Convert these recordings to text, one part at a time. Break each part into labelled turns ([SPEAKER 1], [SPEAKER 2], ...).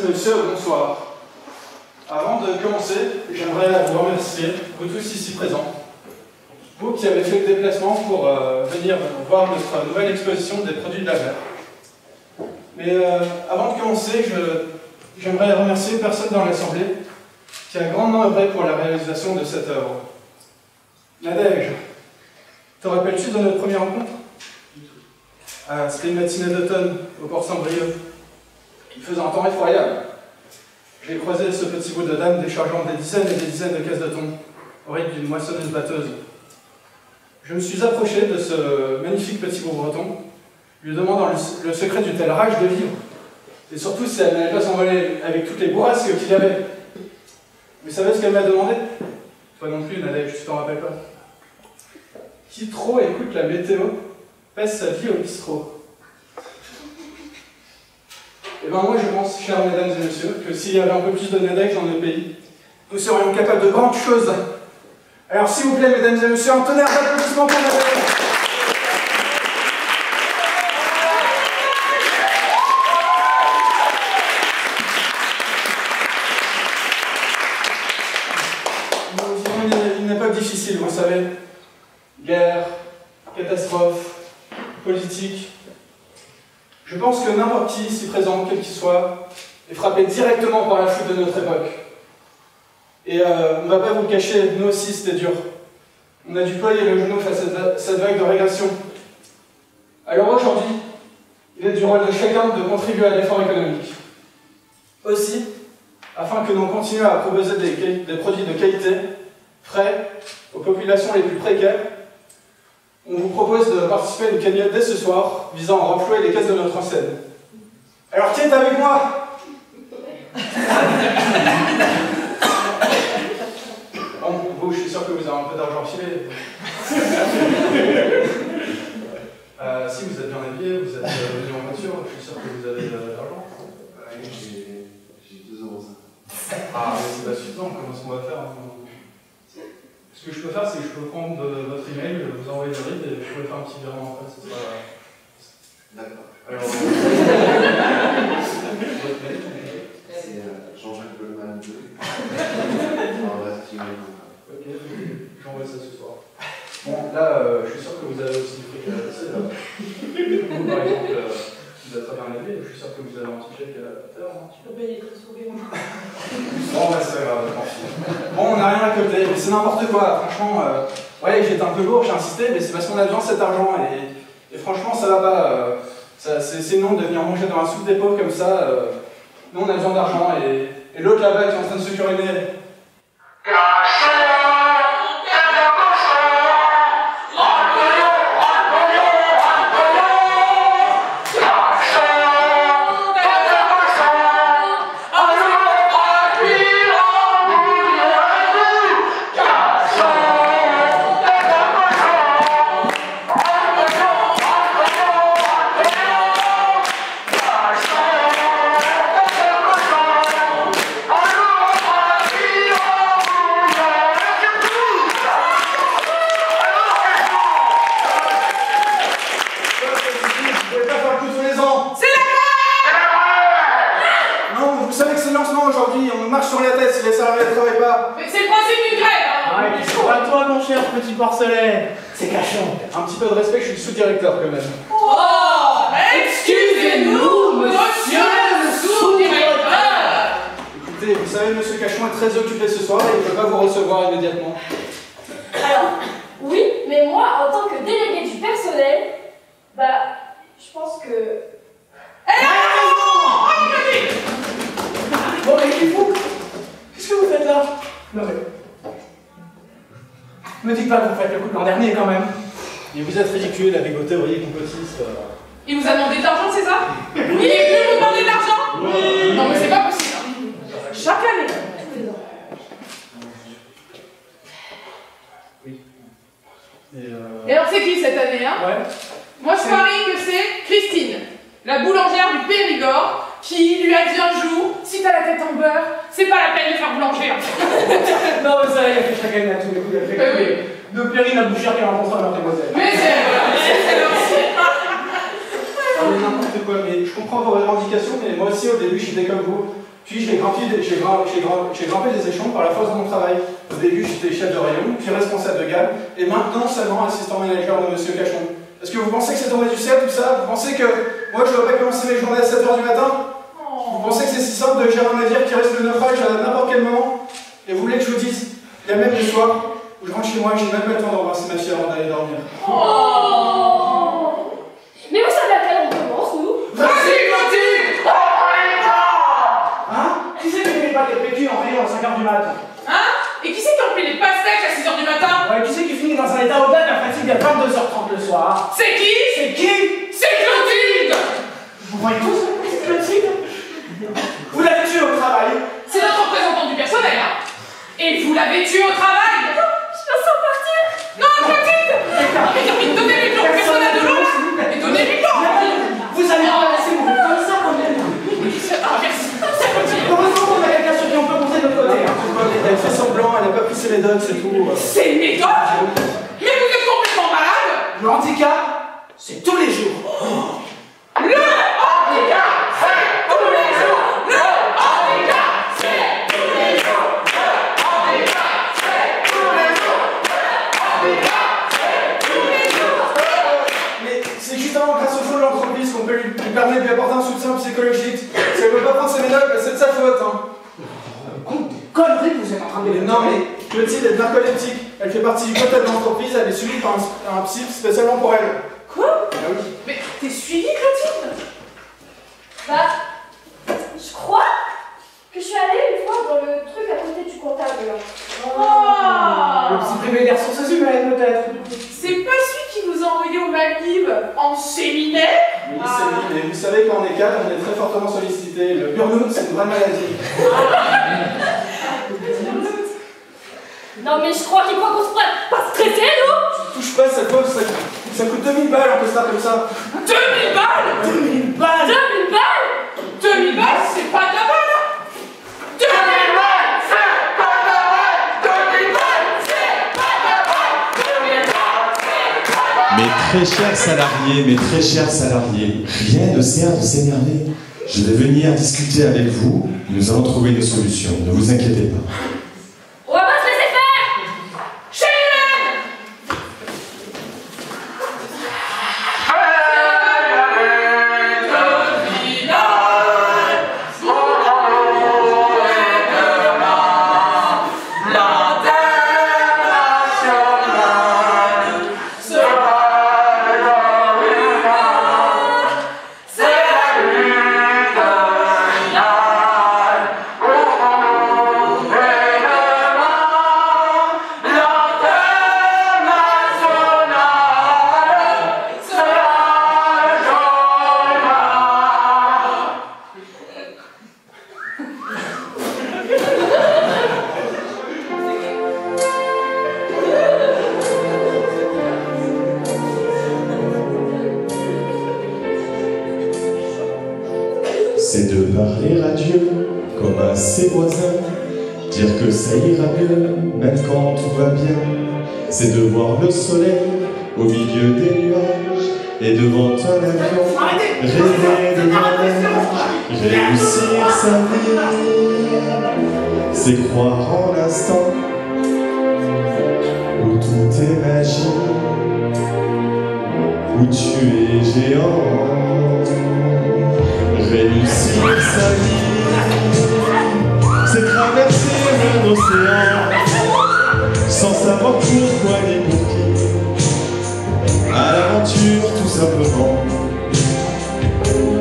[SPEAKER 1] et messieurs, bonsoir. Avant de commencer, j'aimerais vous remercier, vous tous ici présents, vous qui avez fait le déplacement pour venir voir notre nouvelle exposition des produits de la mer. Mais avant de commencer, j'aimerais remercier une personne dans l'Assemblée qui a grandement œuvré pour la réalisation de cette œuvre. Nadège, te rappelles-tu de notre première rencontre? C'était une matinée d'automne au port Saint-Brieuc. Il faisait un temps effroyable. J'ai croisé ce petit bout de dame déchargeant des dizaines et des dizaines de caisses de thon au rythme d'une moissonneuse-batteuse. Je me suis approché de ce magnifique petit bout breton, lui demandant le secret d'une telle rage de vivre, et surtout si elle n'allait pas s'envoler avec toutes les bourrasques qu'il y avait. Vous savez ce qu'elle m'a demandé? Toi non plus, Nadège, tu t'en rappelles pas? Qui trop écoute la météo passe sa vie au bistrot. Et ben moi je pense, chers mesdames et messieurs, que s'il y avait un peu plus de Nadège dans notre pays, nous serions capables de grandes choses. Alors s'il vous plaît, mesdames et messieurs, un tonnerre d'applaudissements pour Nadège. Nous vivons une époque difficile, vous le savez. Guerre, catastrophe, politique. Je pense que n'importe qui ici présent, quel qu'il soit, est frappé directement par la foudre de notre époque. Et on ne va pas vous le cacher, nous aussi c'était dur. On a dû ployer le genou face à cette vague de régression. Alors aujourd'hui, il est du rôle de chacun de contribuer à l'effort économique. Aussi, afin que nous continuions à proposer des produits de qualité, frais, aux populations les plus précaires, on vous propose de participer à une cagnotte dès ce soir visant à renflouer les caisses de notre enseigne. Alors qui est avec moi? Bon, vous, je suis sûr que vous avez un peu d'argent filé. Si vous êtes bien habillé, vous êtes venu en voiture, je suis sûr que vous avez de l'argent.
[SPEAKER 2] J'ai 2,50 €.
[SPEAKER 1] Ah, mais c'est pas suffisant, comment est-ce qu'on va faire? Ce que je peux faire, c'est que je peux prendre votre email, vous envoyer le RIB et je peux faire un petit virement après.
[SPEAKER 2] D'accord.
[SPEAKER 1] Alors, votre mail?
[SPEAKER 2] C'est Jean-Jacques Goldman 2.
[SPEAKER 1] Ok, j'envoie ça ce soir. Bon, là, je suis sûr que vous avez aussi du fric à la passer. Vous, par exemple, vous êtes très bien élevé, je suis sûr que vous avez un petit chèque à faire.
[SPEAKER 3] Tu peux payer très souvent.
[SPEAKER 1] Bon, bah, c'est pas grave, tant pis. Bon, on n'a rien à côté, mais c'est n'importe quoi. Franchement, ouais, j'étais un peu lourd, j'ai insisté, mais c'est parce qu'on a besoin de cet argent. Et franchement, ça va pas. C'est non de venir manger dans la soupe des pauvres comme ça. Nous, on a besoin d'argent. Et l'autre là-bas qui est en train de se curiner.
[SPEAKER 4] Petit porcelet, c'est cachant.
[SPEAKER 1] Un petit peu de respect, je suis le sous-directeur quand même.
[SPEAKER 3] Oh, excusez-nous, monsieur le sous-directeur.
[SPEAKER 1] Écoutez, vous savez, monsieur Cachon est très occupé ce soir et il ne peut pas vous recevoir immédiatement.
[SPEAKER 5] Alors, oui, mais moi, en tant que délégué du personnel, je pense que...
[SPEAKER 3] Elle a raison.
[SPEAKER 4] Bon, mais il est fou. Qu'est-ce que vous faites là? Non mais... Me dites pas que vous faites le coup de l'an dernier quand même.
[SPEAKER 1] Et vous êtes ridicule avec vos théories complotistes.
[SPEAKER 3] Il vous a demandé de l'argent, c'est ça? Il est venu vous demander de l'argent? Oui. Non mais c'est pas possible. Chaque année.
[SPEAKER 1] Oui.
[SPEAKER 3] Et alors c'est qui cette année, hein?
[SPEAKER 1] Ouais.
[SPEAKER 3] Moi je parie que c'est Christine, la boulangère du Périgord, qui lui a dit un jour, si t'as la tête en beurre, c'est pas la peine de faire boulanger.
[SPEAKER 4] Non mais ça, il a fait chaque année à tous les coups, il a fait
[SPEAKER 3] Oui.
[SPEAKER 4] de Périne à Bouchard qui rencontre un demoiselle.
[SPEAKER 3] Mais c'est
[SPEAKER 1] Ah, mais n'importe quoi, mais je comprends vos revendications, mais moi aussi au début j'étais comme vous. Puis j'ai grimpé des échelons par la force de mon travail. Au début, j'étais chef de rayon, puis responsable de gamme, et maintenant seulement assistant manager de Monsieur Cachon. Est-ce que vous pensez que c'est tombé du ciel tout ça? Vous pensez que moi je ne dois pas commencer mes journées à 7h du matin? Vous pensez que c'est si simple de gérer un navire qui reste le naufrage à n'importe quel moment? Et vous voulez que je vous dise, il y a même des soirs où je rentre chez moi et j'ai même pas le temps d'embrasser ma fille avant d'aller dormir.
[SPEAKER 5] Oh. Mais vous savez à quelle heure on commence, nous?
[SPEAKER 4] Vas-y, Clotilde! Hein? Qui c'est qui finit pas les PQ en rayon à 5h du matin?
[SPEAKER 3] Hein? Et qui c'est qui remplit les pastèques à 6h du matin?
[SPEAKER 4] Ouais, qui c'est qui finit dans un état au-delà de la fatigue à 22h30 le soir?
[SPEAKER 3] C'est qui?
[SPEAKER 4] C'est qui?
[SPEAKER 3] C'est Clotilde!
[SPEAKER 4] Vous voyez tous c'est Clotilde? Vous l'avez tué au travail?
[SPEAKER 3] C'est notre représentant du personnel, hein? Et vous l'avez tué au travail!
[SPEAKER 5] Je peux s'en partir?
[SPEAKER 3] Non, Clotilde! Mais donnez-lui l'eau, personnel de l'eau! Et donnez-lui l'eau!
[SPEAKER 4] Vous allez pas laisser mourir comme ça quand même!
[SPEAKER 3] Ah, merci!
[SPEAKER 4] Heureusement qu'on a quelqu'un sur qui on peut compter de notre côté.
[SPEAKER 1] Elle fait semblant, elle n'a pas pris ses médocs, c'est tout.
[SPEAKER 3] C'est une méthode? Mais vous êtes complètement malade!
[SPEAKER 4] Le handicap, c'est tous les jours.
[SPEAKER 3] Le handicap, c'est tous les jours! Le handicap, c'est tous les jours! Le handicap, c'est tous les jours! Le handicap, c'est tous les jours!
[SPEAKER 1] Mais c'est justement grâce au fond de l'entreprise qu'on peut lui permettre de lui apporter un soutien psychologique. Si elle ne veut pas prendre ses médocs, c'est de sa faute. Hein.
[SPEAKER 4] Conneries que vous êtes en train de dire.
[SPEAKER 1] Non mais Clotilde est narcoleptique. Elle fait partie du quota de l'entreprise, elle est suivie par un psy spécialement pour elle.
[SPEAKER 3] Quoi?
[SPEAKER 1] Ah oui.
[SPEAKER 3] Mais t'es suivi, Clotilde?
[SPEAKER 5] Bah, je crois que je suis allée une fois dans le truc à côté du comptable, là.
[SPEAKER 4] Le petit privé des ressources humaines, peut-être.
[SPEAKER 3] C'est pas celui qui vous a envoyé au Maldives en séminaire?
[SPEAKER 1] Oui, c'est lui, mais vous savez quand on est cadre, on est très fortement sollicité. Le burn-out, c'est une vraie maladie.
[SPEAKER 5] Non, mais je crois qu'il faut qu'on se prenne pas stresser, nous?
[SPEAKER 1] Touche pas, ça coûte 2000 balles un costard comme ça.
[SPEAKER 3] 2000 balles?
[SPEAKER 4] 2000 balles!
[SPEAKER 5] 2000 balles?
[SPEAKER 3] 2000 balles, c'est pas de la balle! 2000 balles, c'est pas de la balle! 2000 balles, c'est pas de la balle! 2000 balles, c'est pas de la balle!
[SPEAKER 6] Mes très chers salariés, rien ne sert de s'énerver. Je vais venir discuter avec vous. Nous allons trouver une solution. Ne vous inquiétez pas.
[SPEAKER 5] On va pas se laisser faire!
[SPEAKER 3] Chez lui-même!
[SPEAKER 6] C'est de parler à Dieu comme à ses voisins, dire que ça ira mieux, même quand tout va bien. C'est de voir le soleil au milieu des nuages, et devant un avion, rêver de voyage, réussir sa vie. C'est croire en l'instant où tout est magie, où tu es géant. Réussir sa vie, c'est traverser un océan sans savoir pourquoi ni pour qui. À l'aventure tout simplement,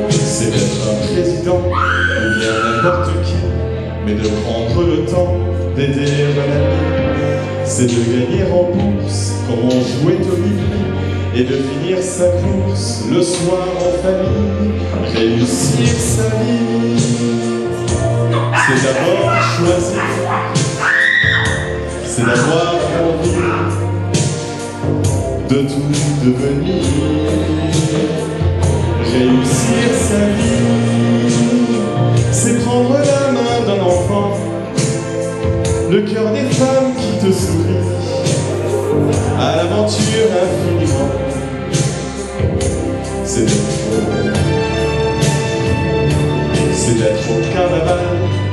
[SPEAKER 6] c'est d'être un président ou bien n'importe qui, mais de prendre le temps d'aider un ami. C'est de gagner en bourse quand on jouait au livre, et de finir sa course le soir en famille. Réussir sa vie, c'est d'abord choisir, c'est d'avoir envie de tout devenir. Réussir sa vie, c'est prendre la main d'un enfant, le cœur des femmes qui te sourient, à l'aventure infiniment. C'est d'être au carnaval,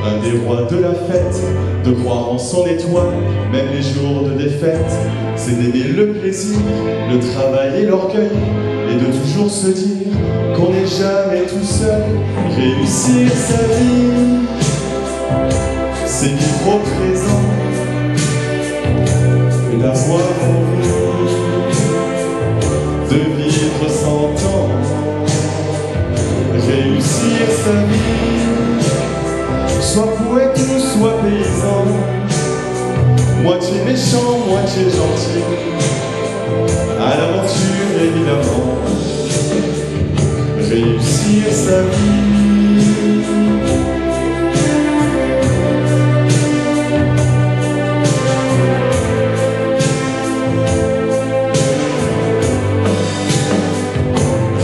[SPEAKER 6] un des rois de la fête, de croire en son étoile, même les jours de défaite. C'est d'aimer le plaisir, le travail et l'orgueil, et de toujours se dire qu'on n'est jamais tout seul. Réussir sa vie, c'est vivre au présent, et d'avoir envie de vivre sans temps. Réussir sa vie, soit poète ou soit paysan, moitié méchant, moitié gentil, à l'aventure évidemment. Réussir sa vie,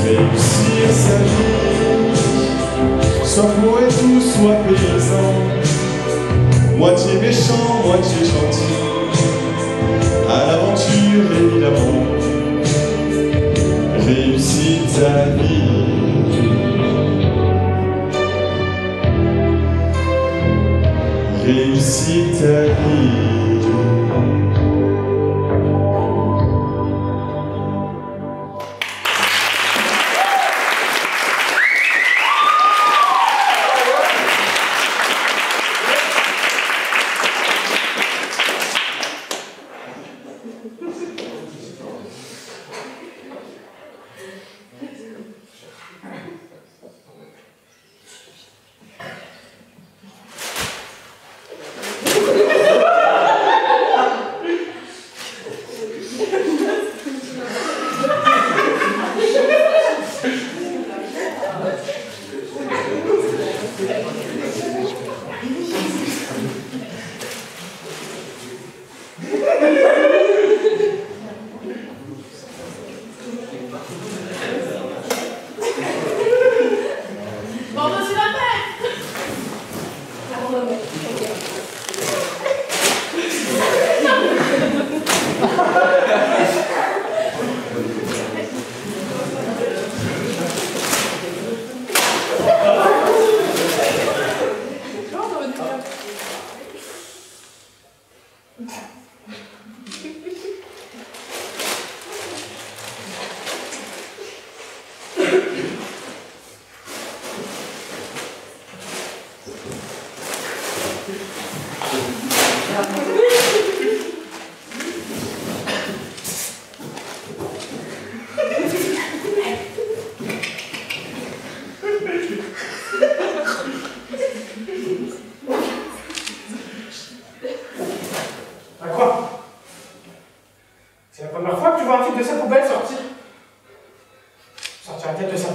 [SPEAKER 6] réussir sa vie, soit poète ou soit paysan, moitié méchant, moitié gentil, à l'aventure évidemment. Réussis ta vie, réussis ta vie.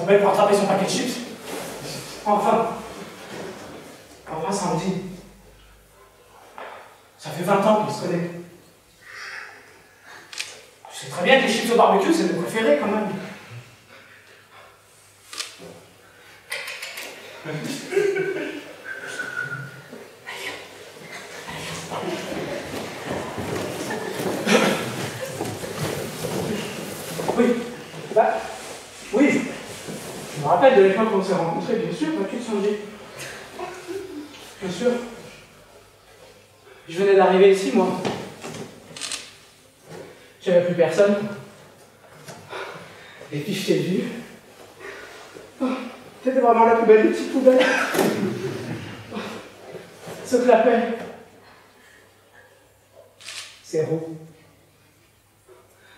[SPEAKER 4] Pour attraper son paquet de chips. Enfin, samedi. Ça fait 20 ans qu'on se connaît. Tu sais très bien que les chips au barbecue, c'est mes préférés quand même. Oui. Je me rappelle de l'époque où on s'est rencontrés, bien sûr, t'inquiète Sandy. Bien sûr. Je venais d'arriver ici, moi. J'avais plus personne. Et puis je t'ai vu. T'étais vraiment la poubelle, une petite poubelle. Ce clapet. C'est roux.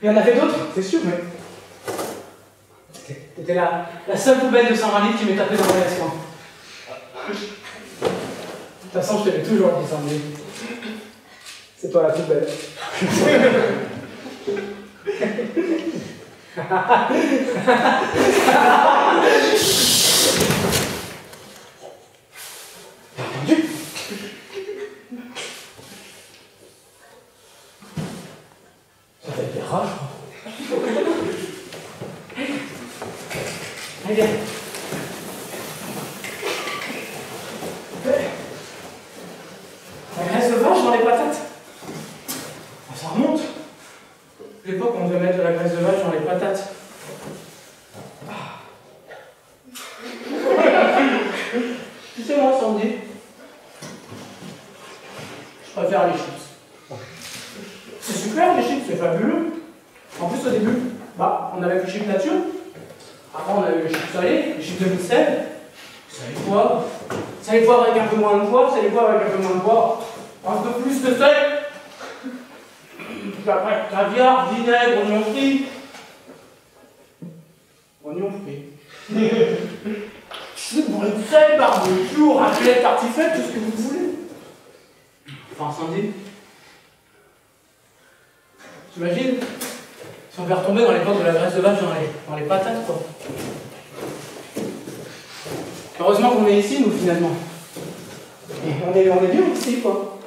[SPEAKER 4] Il y en avait d'autres, c'est sûr, mais... T'étais la seule poubelle de 120 litres qui m'est tapée dans le laissement. De toute façon, je te l'ai toujours dit, Sandy. C'est toi la poubelle. T'as entendu? Ça fait des rages, je crois. Allez, viens. La graisse de vache dans les patates. Ça remonte. L'époque où on devait mettre de la graisse de vache dans les patates. Tu sais, moi, Sandy, Je préfère les chips. C'est super les chips, c'est fabuleux. En plus au début, on avait les chips nature. Après on a eu les chips salés, les chips de sel. Salé poivre. Salé poivre avec un peu moins de poivre, salé poivre avec un peu moins de poivre. Un peu plus de sel. Puis après, caviar, vinaigre, oignon frit. Oignon frit. Sel, barbecue, raclette, tartiflette, tout ce que vous voulez. Enfin, incendie. T'imagines si on fait retomber dans l'époque de la graisse de vache dans les patates, quoi. Heureusement qu'on est ici, nous, finalement. Et on est bien ici, quoi.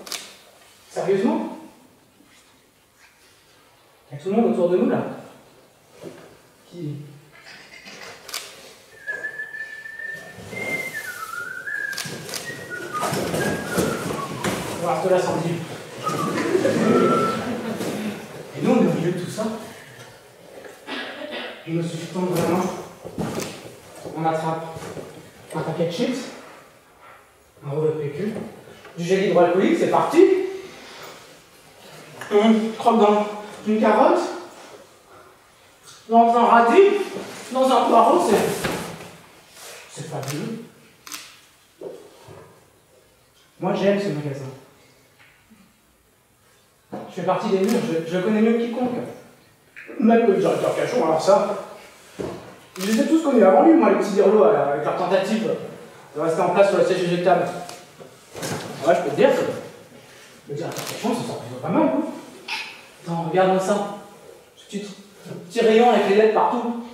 [SPEAKER 4] Sérieusement. Il y a tout le monde autour de nous, là. Qui... On va rester là sans dire. Et nous, on est au milieu de tout ça. Il nous suffit de tendre la main. On attrape un paquet de chips, un rouleau de PQ, du gel hydroalcoolique, c'est parti. On croque dans une carotte, dans un radis, dans un poireau, c'est fabuleux. Moi, j'aime ce magasin. Je fais partie des murs, je connais mieux que quiconque. Même le directeur Cachon, alors ça. Je les ai tous connus avant lui, moi, les petits dirlots, avec leur tentative de rester en place sur le siège éjectable. Ouais, je peux te dire que le directeur Cachon, ça sort plutôt pas mal, quoi. Attends, regarde-moi ça. Ce petit rayon avec les lettres partout.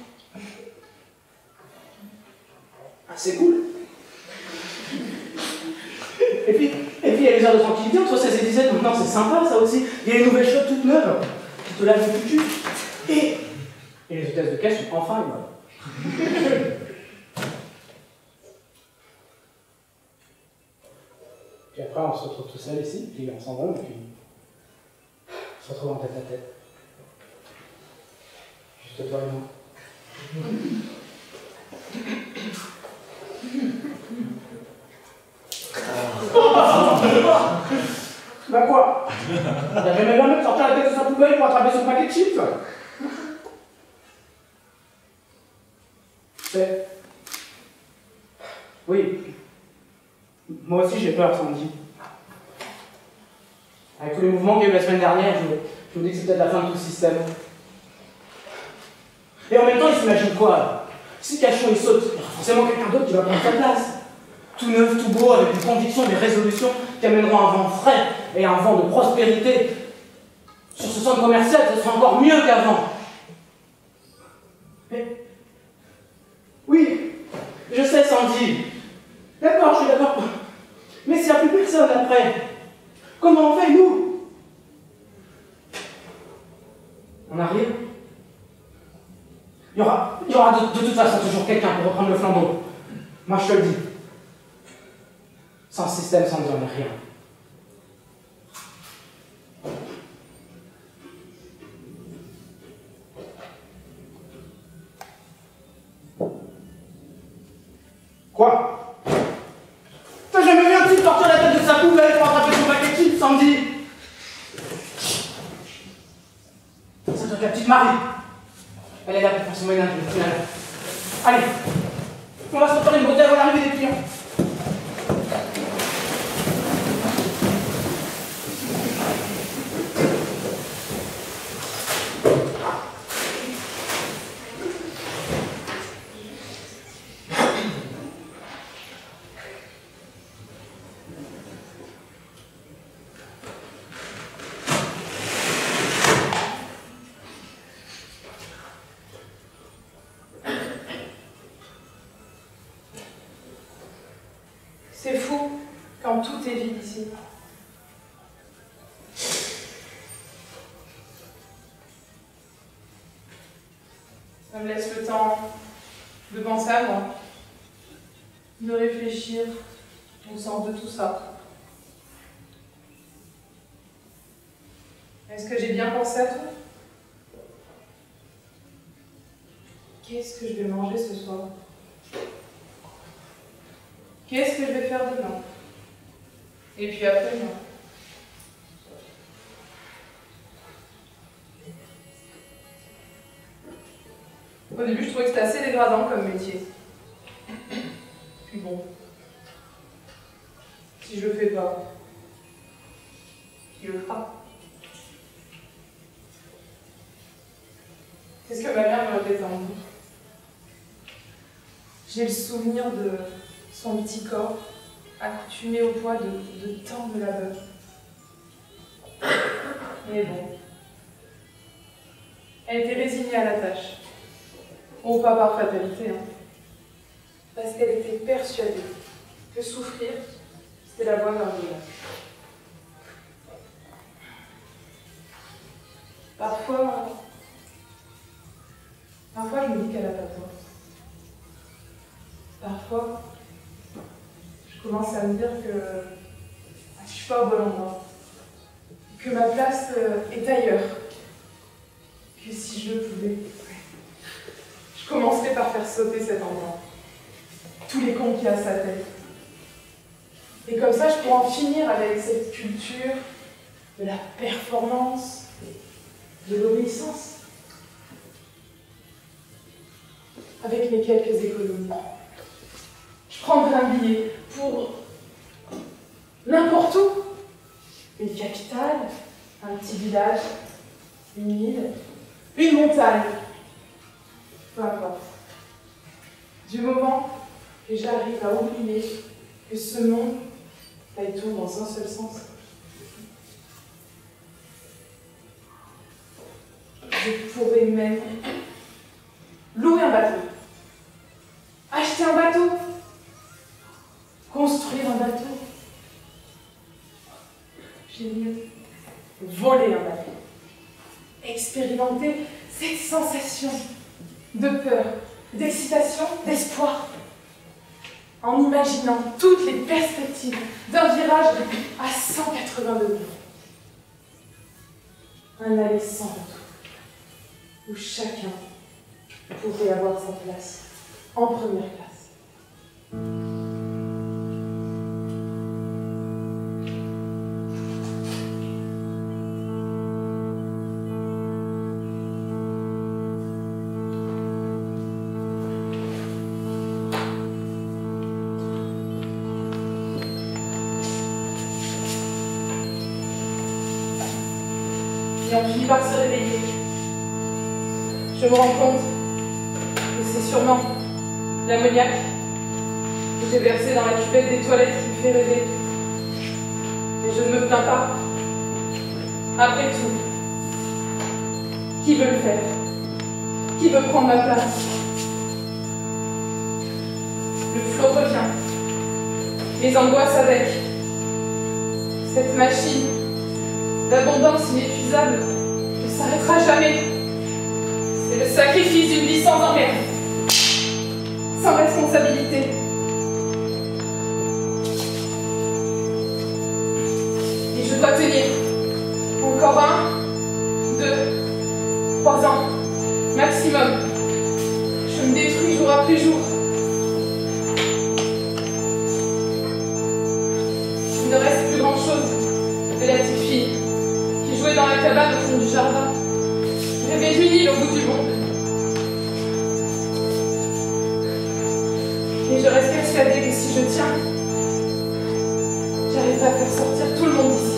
[SPEAKER 4] Ah, c'est cool. Et puis, il y a les heures de tranquillité entre 16 et 17, maintenant c'est sympa ça aussi. Il y a les nouvelles shops toutes neuves qui te lavent le cul. Et les hôtesses de caisse sont enfin aimables. Puis après on se retrouve tout seul ici, puis on s'en va, et puis on se retrouve en tête à tête. Juste toi et moi. Bah quoi? T'as jamais vu un mec sortir la tête de sa poubelle pour attraper son paquet de chips? C'est... Oui. Moi aussi j'ai peur, Sandy. Avec tous les mouvements qu'il y a eu la semaine dernière, je me dis que c'est peut-être la fin de tout le système. Et en même temps, il s'imagine quoi? Si Cachon il saute, il y aura forcément quelqu'un d'autre qui va prendre sa place. Tout neuf, tout beau, avec des convictions, des résolutions qui amèneront un vent frais et un vent de prospérité. Sur ce centre commercial, ce sera encore mieux qu'avant. Mais... Oui, je sais, Sandy. D'accord, je suis d'accord. Mais s'il n'y a plus personne après, comment on fait, nous? On n'a rien. Il y aura de toute façon toujours quelqu'un pour reprendre le flambeau. Moi, je te le dis. Sans système, sans dire rien. Quoi? T'as jamais vu un type sortir la tête de sa poubelle pour attraper son paquet de chips, Sandy? Ça doit être la petite Marie. Elle est là pour faire son ménage, le final. Allez, on va se retourner une bouteille avant l'arrivée des clients.
[SPEAKER 7] C'est fou quand tout est vide ici. Ça me laisse le temps de penser à moi, de réfléchir au sens de tout ça. Est-ce que j'ai bien pensé à tout? Qu'est-ce que je vais manger ce soir? Qu'est-ce que je vais faire demain? Et puis après-demain? Au début, je trouvais que c'était assez dégradant comme métier. Puis bon, si je le fais pas, qui le fera? C'est ce que ma mère me répétait en boucle. J'ai le souvenir de son petit corps accoutumé au poids de tant de labeur. Mais bon, elle était résignée à la tâche. Oh, pas par fatalité, hein. Parce qu'elle était persuadée que souffrir, c'était la voie vers le bonheur. Parfois, je me dis qu'elle n'a pas tort. Parfois, je commence à me dire que je ne suis pas au bon endroit, que ma place est ailleurs, que si je le pouvais, je commencerais par faire sauter cet endroit, tous les cons qu'il y a à sa tête. Et comme ça, je pourrais en finir avec cette culture de la performance, de l'obéissance, avec mes quelques économies. Je prendrai un billet pour n'importe où. Une capitale, un petit village, une île, une montagne. Peu importe. Du moment que j'arrive à oublier que ce monde tourne dans un seul sens. Je pourrais même louer un bateau, acheter un bateau, construire un bateau. J'ai mieux voler un bateau, expérimenter cette sensation de peur, d'excitation, d'espoir, en imaginant toutes les perspectives d'un virage à 180 degrés. Un aller sans retour, où chacun pourrait avoir sa place en première classe. Et on finit par se réveiller. Je me rends compte que c'est sûrement l'ammoniac que j'ai versé dans la cuvette des toilettes qui me fait rêver. Mais je ne me plains pas. Après tout, qui veut le faire? Qui veut prendre ma place? Le flot revient. Les angoisses avec. Cette machine d'abondance inépuisable ne s'arrêtera jamais. C'est le sacrifice d'une vie sans emmerde, sans responsabilité. Et je dois tenir encore 1, 2, 3 ans maximum. Je me détruis jour après jour. Il ne reste plus grand-chose de la petite fille qui jouait dans la cabane au fond du jardin, rêvait d'une île au bout du monde. Et je reste persuadée que si je tiens, j'arriverai à faire sortir tout le monde d'ici.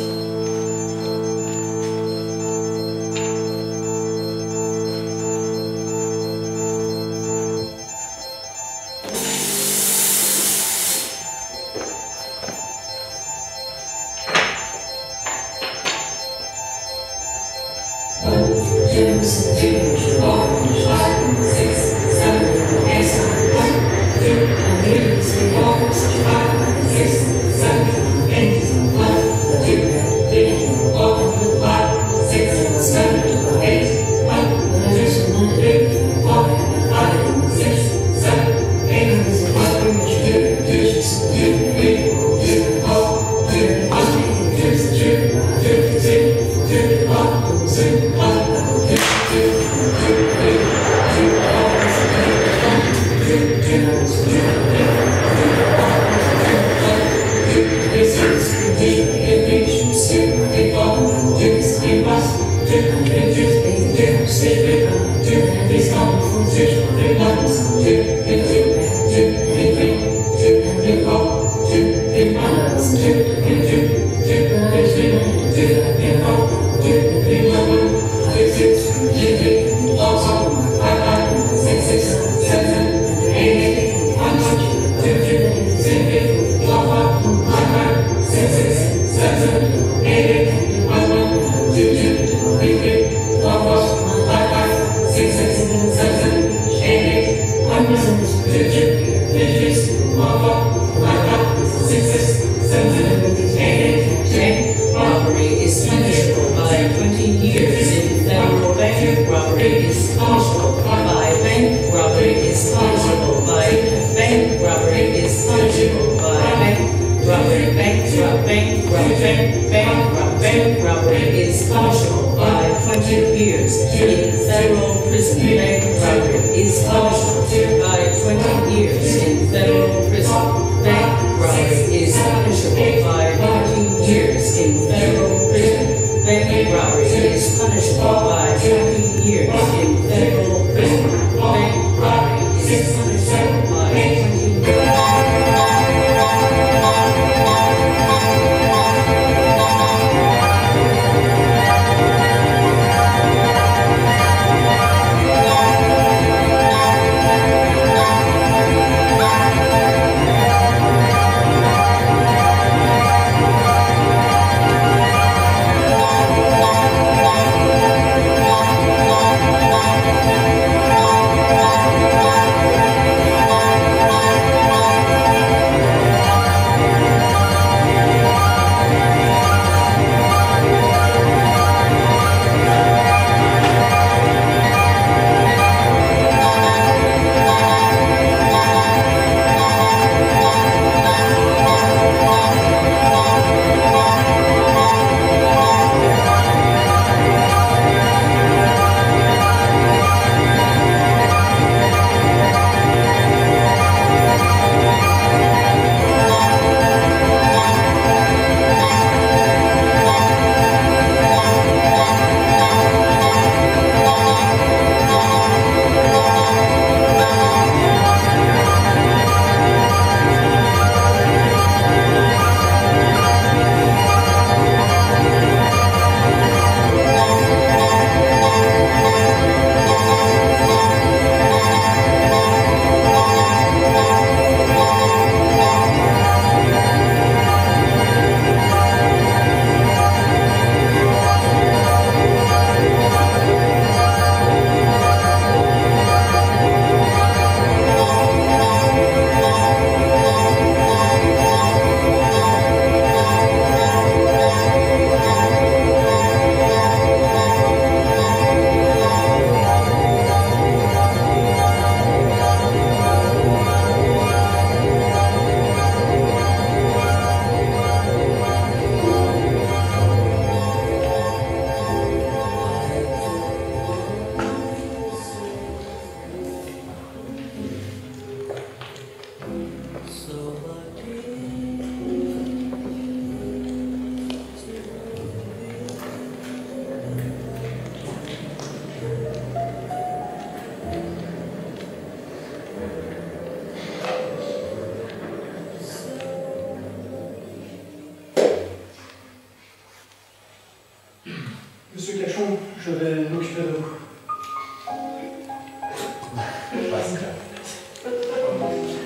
[SPEAKER 1] Monsieur Cachon, je vais m'occuper de vous.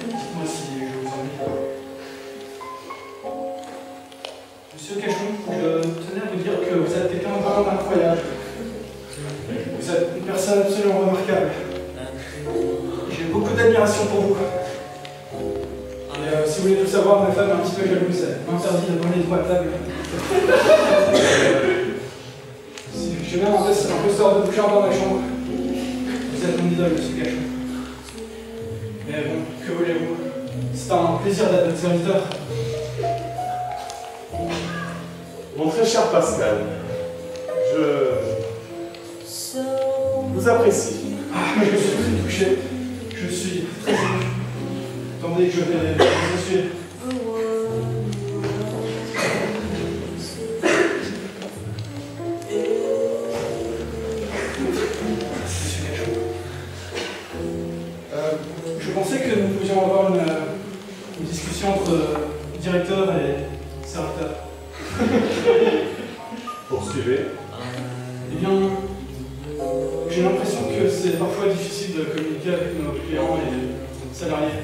[SPEAKER 1] Dites-moi si je vous ennuie. Monsieur Cachon, je tenais à vous dire que vous êtes quelqu'un vraiment incroyable. Vous êtes une personne absolument remarquable. J'ai beaucoup d'admiration pour vous. Et si vous voulez tout savoir, ma femme est un petit peu jalouse. Elle m'interdit de donner les doigts à table. J'ai même un posteur de Bouchard dans ma chambre. Vous êtes mon idole, monsieur Cachon. Mais bon, que voulez-vous? C'est un plaisir d'être votre serviteur.
[SPEAKER 8] Mon très cher Pascal, je vous apprécie.
[SPEAKER 1] Ah, je suis très touché. Je suis très ému. Attendez, je vais vous essuyer. Je pensais que nous pouvions avoir une discussion entre le directeur et Directeur.
[SPEAKER 8] Poursuivez.
[SPEAKER 1] Eh bien, j'ai l'impression que c'est parfois difficile de communiquer avec nos clients et salariés.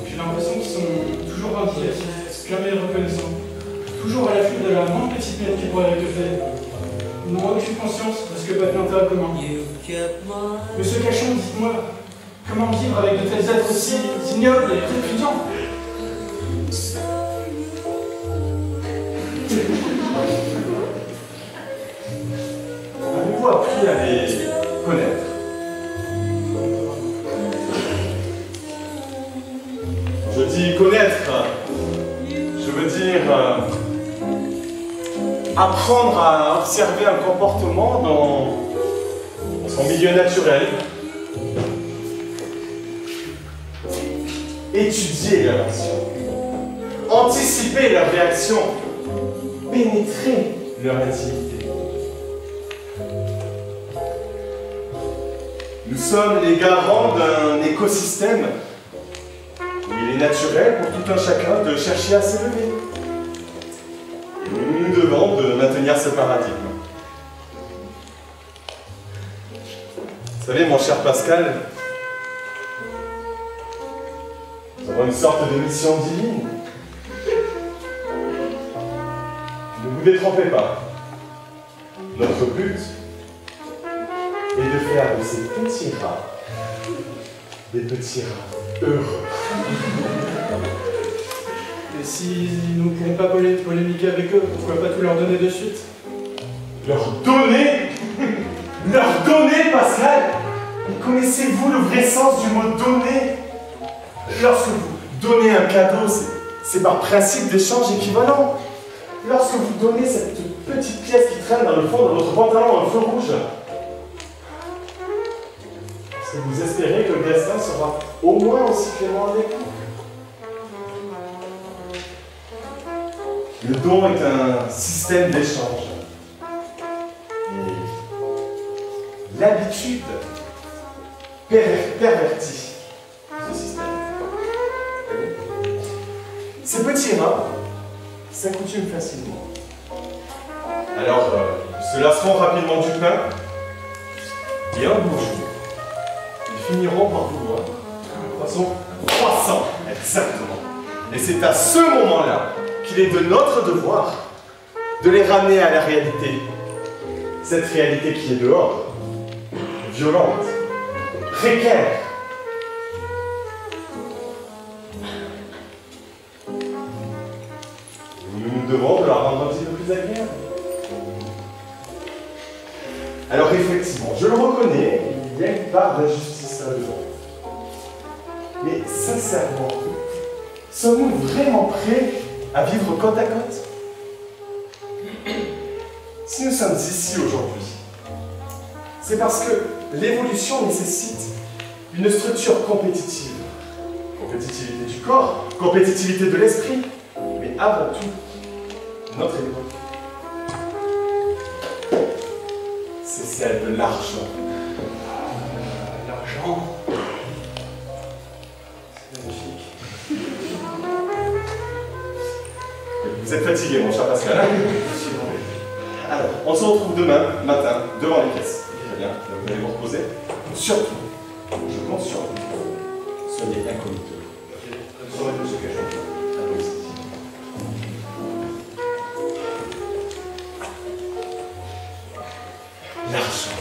[SPEAKER 1] J'ai l'impression qu'ils sont toujours vindicatifs, jamais reconnaissants, toujours à l'affût de la moindre petite miette qui pourrait récolter. Ils n'ont aucune conscience de ce que peut être l'intérêt commun. Monsieur Cachon, dites-moi, comment vivre avec de tels êtres aussi ignobles et répugnants?
[SPEAKER 8] Avez-vous appris à les connaître? Je dis connaître, je veux dire apprendre à observer un comportement dans son milieu naturel, étudier leurs actions, anticiper leurs réactions, pénétrer leur intimité. Nous sommes les garants d'un écosystème où il est naturel pour tout un chacun de chercher à s'élever. Nous devons de maintenir ce paradigme. Vous savez, mon cher Pascal, nous avons une sorte de mission divine. Ne vous détrompez pas. Notre but est de faire de ces petits rats des petits rats heureux.
[SPEAKER 1] Et si nous ne pouvons pas polémiquer avec eux, pourquoi pas tout leur donner de suite?
[SPEAKER 8] Leur donner? Leur donner, Pascal? Connaissez-vous le vrai sens du mot donner? Lorsque vous donnez un cadeau, c'est par principe d'échange équivalent. Lorsque vous donnez cette petite pièce qui traîne dans le fond de votre pantalon un feu rouge, est-ce que vous espérez que le destin sera au moins aussi clément avec vous? Le don est un système d'échange. Et l'habitude pervertit ce système. Ces petits rats s'accoutument facilement. Alors, ils se lasseront rapidement du pain, et un beau jour, ils finiront par vouloir un croissant, exactement. Et c'est à ce moment-là qu'il est de notre devoir de les ramener à la réalité. Cette réalité qui est dehors, violente, précaire. Nous devons de la rendre un petit peu plus agréable. Alors effectivement, je le reconnais, il y a une part d'injustice là-dedans. Mais sincèrement, sommes-nous vraiment prêts à vivre côte à côte? Si nous sommes ici aujourd'hui, c'est parce que l'évolution nécessite une structure compétitive. Compétitivité du corps, compétitivité de l'esprit, mais avant tout, notre époque, c'est celle de l'argent.
[SPEAKER 1] L'argent. C'est magnifique.
[SPEAKER 8] Vous êtes fatigué, mon cher Pascal. Alors, on se retrouve demain matin devant les caisses. Très bien, vous allez vous reposer. Surtout, je compte sur vous. Soyez incognito. Soyez de ce que je fais. L'argent.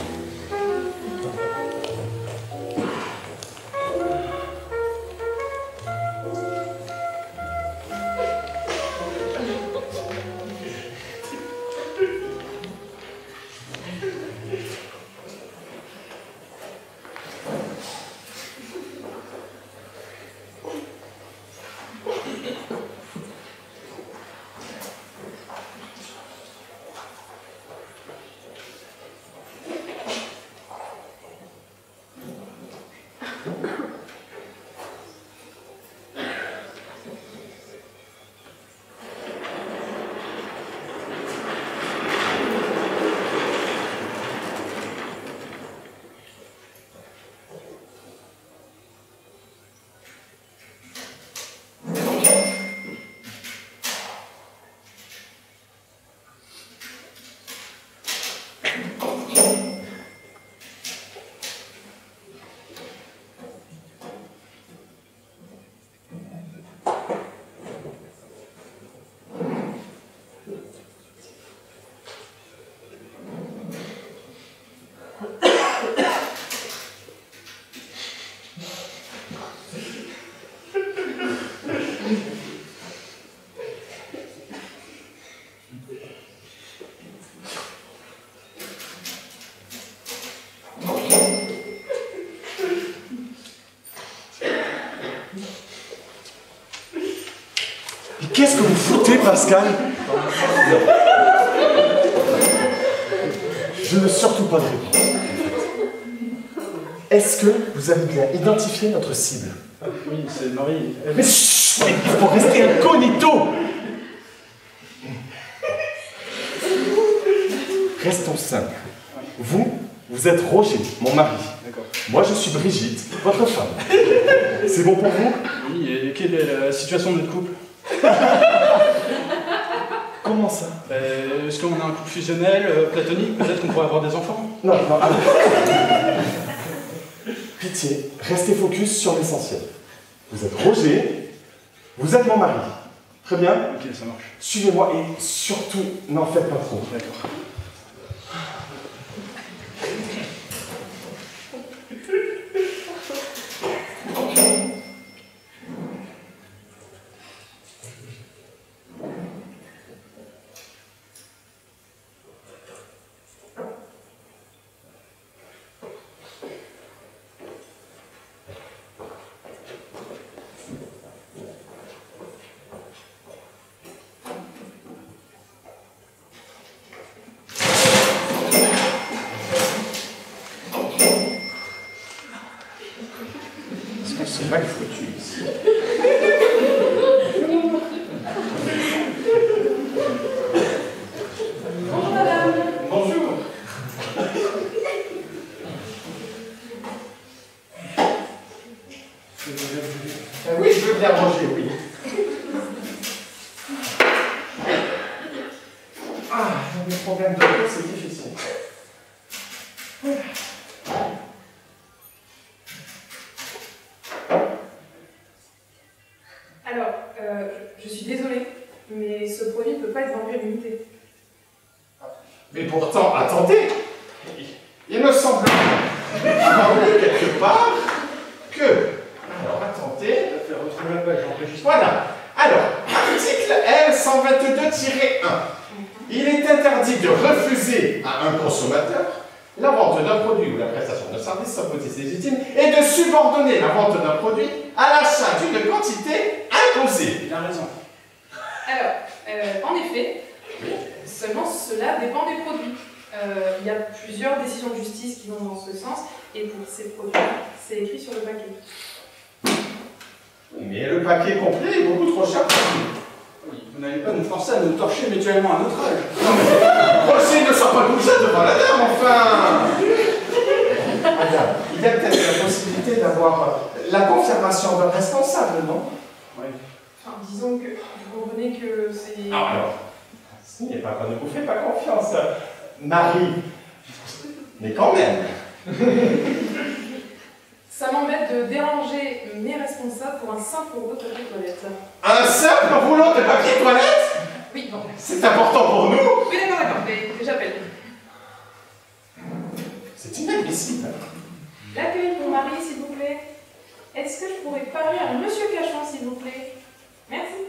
[SPEAKER 8] qu'est-ce que vous foutez, Pascal? Je ne veux surtout pas de réponse. Est-ce que vous avez bien identifié notre cible?
[SPEAKER 1] Oui, c'est Marie.
[SPEAKER 8] Mais chut, il faut rester incognito. Restons simples. Vous êtes Roger, mon mari.
[SPEAKER 1] D'accord.
[SPEAKER 8] Moi, je suis Brigitte, votre femme. C'est bon pour vous?
[SPEAKER 1] Oui, et quelle est la situation de notre couple?
[SPEAKER 8] Comment ça?
[SPEAKER 1] Est-ce qu'on a un couple fusionnel, platonique? Peut-être qu'on pourrait avoir des enfants?
[SPEAKER 8] Non, non, allez. Pitié, restez focus sur l'essentiel. Vous êtes Roger, vous êtes mon mari. Très bien?
[SPEAKER 1] Ok, ça marche.
[SPEAKER 8] Suivez-moi et surtout, n'en faites pas trop.
[SPEAKER 1] D'accord.
[SPEAKER 8] C'est mal foutu ici.
[SPEAKER 7] Bonjour madame.
[SPEAKER 1] Bonjour.
[SPEAKER 8] Oui, je veux bien Roger, oui. Ah, des problèmes de dos, c'est difficile.
[SPEAKER 7] Alors, je suis désolée, mais ce produit ne peut pas être vendu à l'unité.
[SPEAKER 8] Mais pourtant, attendez, il me semble avoir lu quelque part que... Alors, attendez,
[SPEAKER 1] Je vais retrouver la page, j'enregistre.
[SPEAKER 8] voilà. Alors, article L122-1. Il est interdit de refuser à un consommateur la vente d'un produit ou la prestation de service sans motif légitime et de subordonner la vente d'un produit à l'achat d'une quantité imposée.
[SPEAKER 1] Il a raison.
[SPEAKER 7] Alors, en effet, seulement cela dépend des produits. Il y a plusieurs décisions de justice qui vont dans ce sens, et pour ces produits, c'est écrit sur le paquet.
[SPEAKER 8] Mais le paquet complet est beaucoup trop cher pour vous.
[SPEAKER 1] Oui, vous n'allez pas nous forcer à nous torcher mutuellement à notre âge.
[SPEAKER 8] Non mais, Roger ne sort pas comme ça devant la dame, enfin. Madame, il y a peut-être la possibilité d'avoir la confirmation d'un responsable, non?
[SPEAKER 1] Oui.
[SPEAKER 7] Enfin, disons que vous comprenez que c'est...
[SPEAKER 8] Non, alors, ce n'est pas qu'on ne vous fait pas confiance, Marie. Mais quand même.
[SPEAKER 7] Ça m'embête de déranger mes responsables pour un simple rouleau de papier toilette.
[SPEAKER 8] Un simple rouleau de papier toilette?
[SPEAKER 7] Oui, bon.
[SPEAKER 8] C'est important pour nous.
[SPEAKER 7] Oui, d'accord, mais j'appelle.
[SPEAKER 8] C'est inadmissible.
[SPEAKER 7] L'accueil pour Marie, s'il vous plaît. Est-ce que je pourrais parler à Monsieur Cachon, s'il vous plaît? Merci.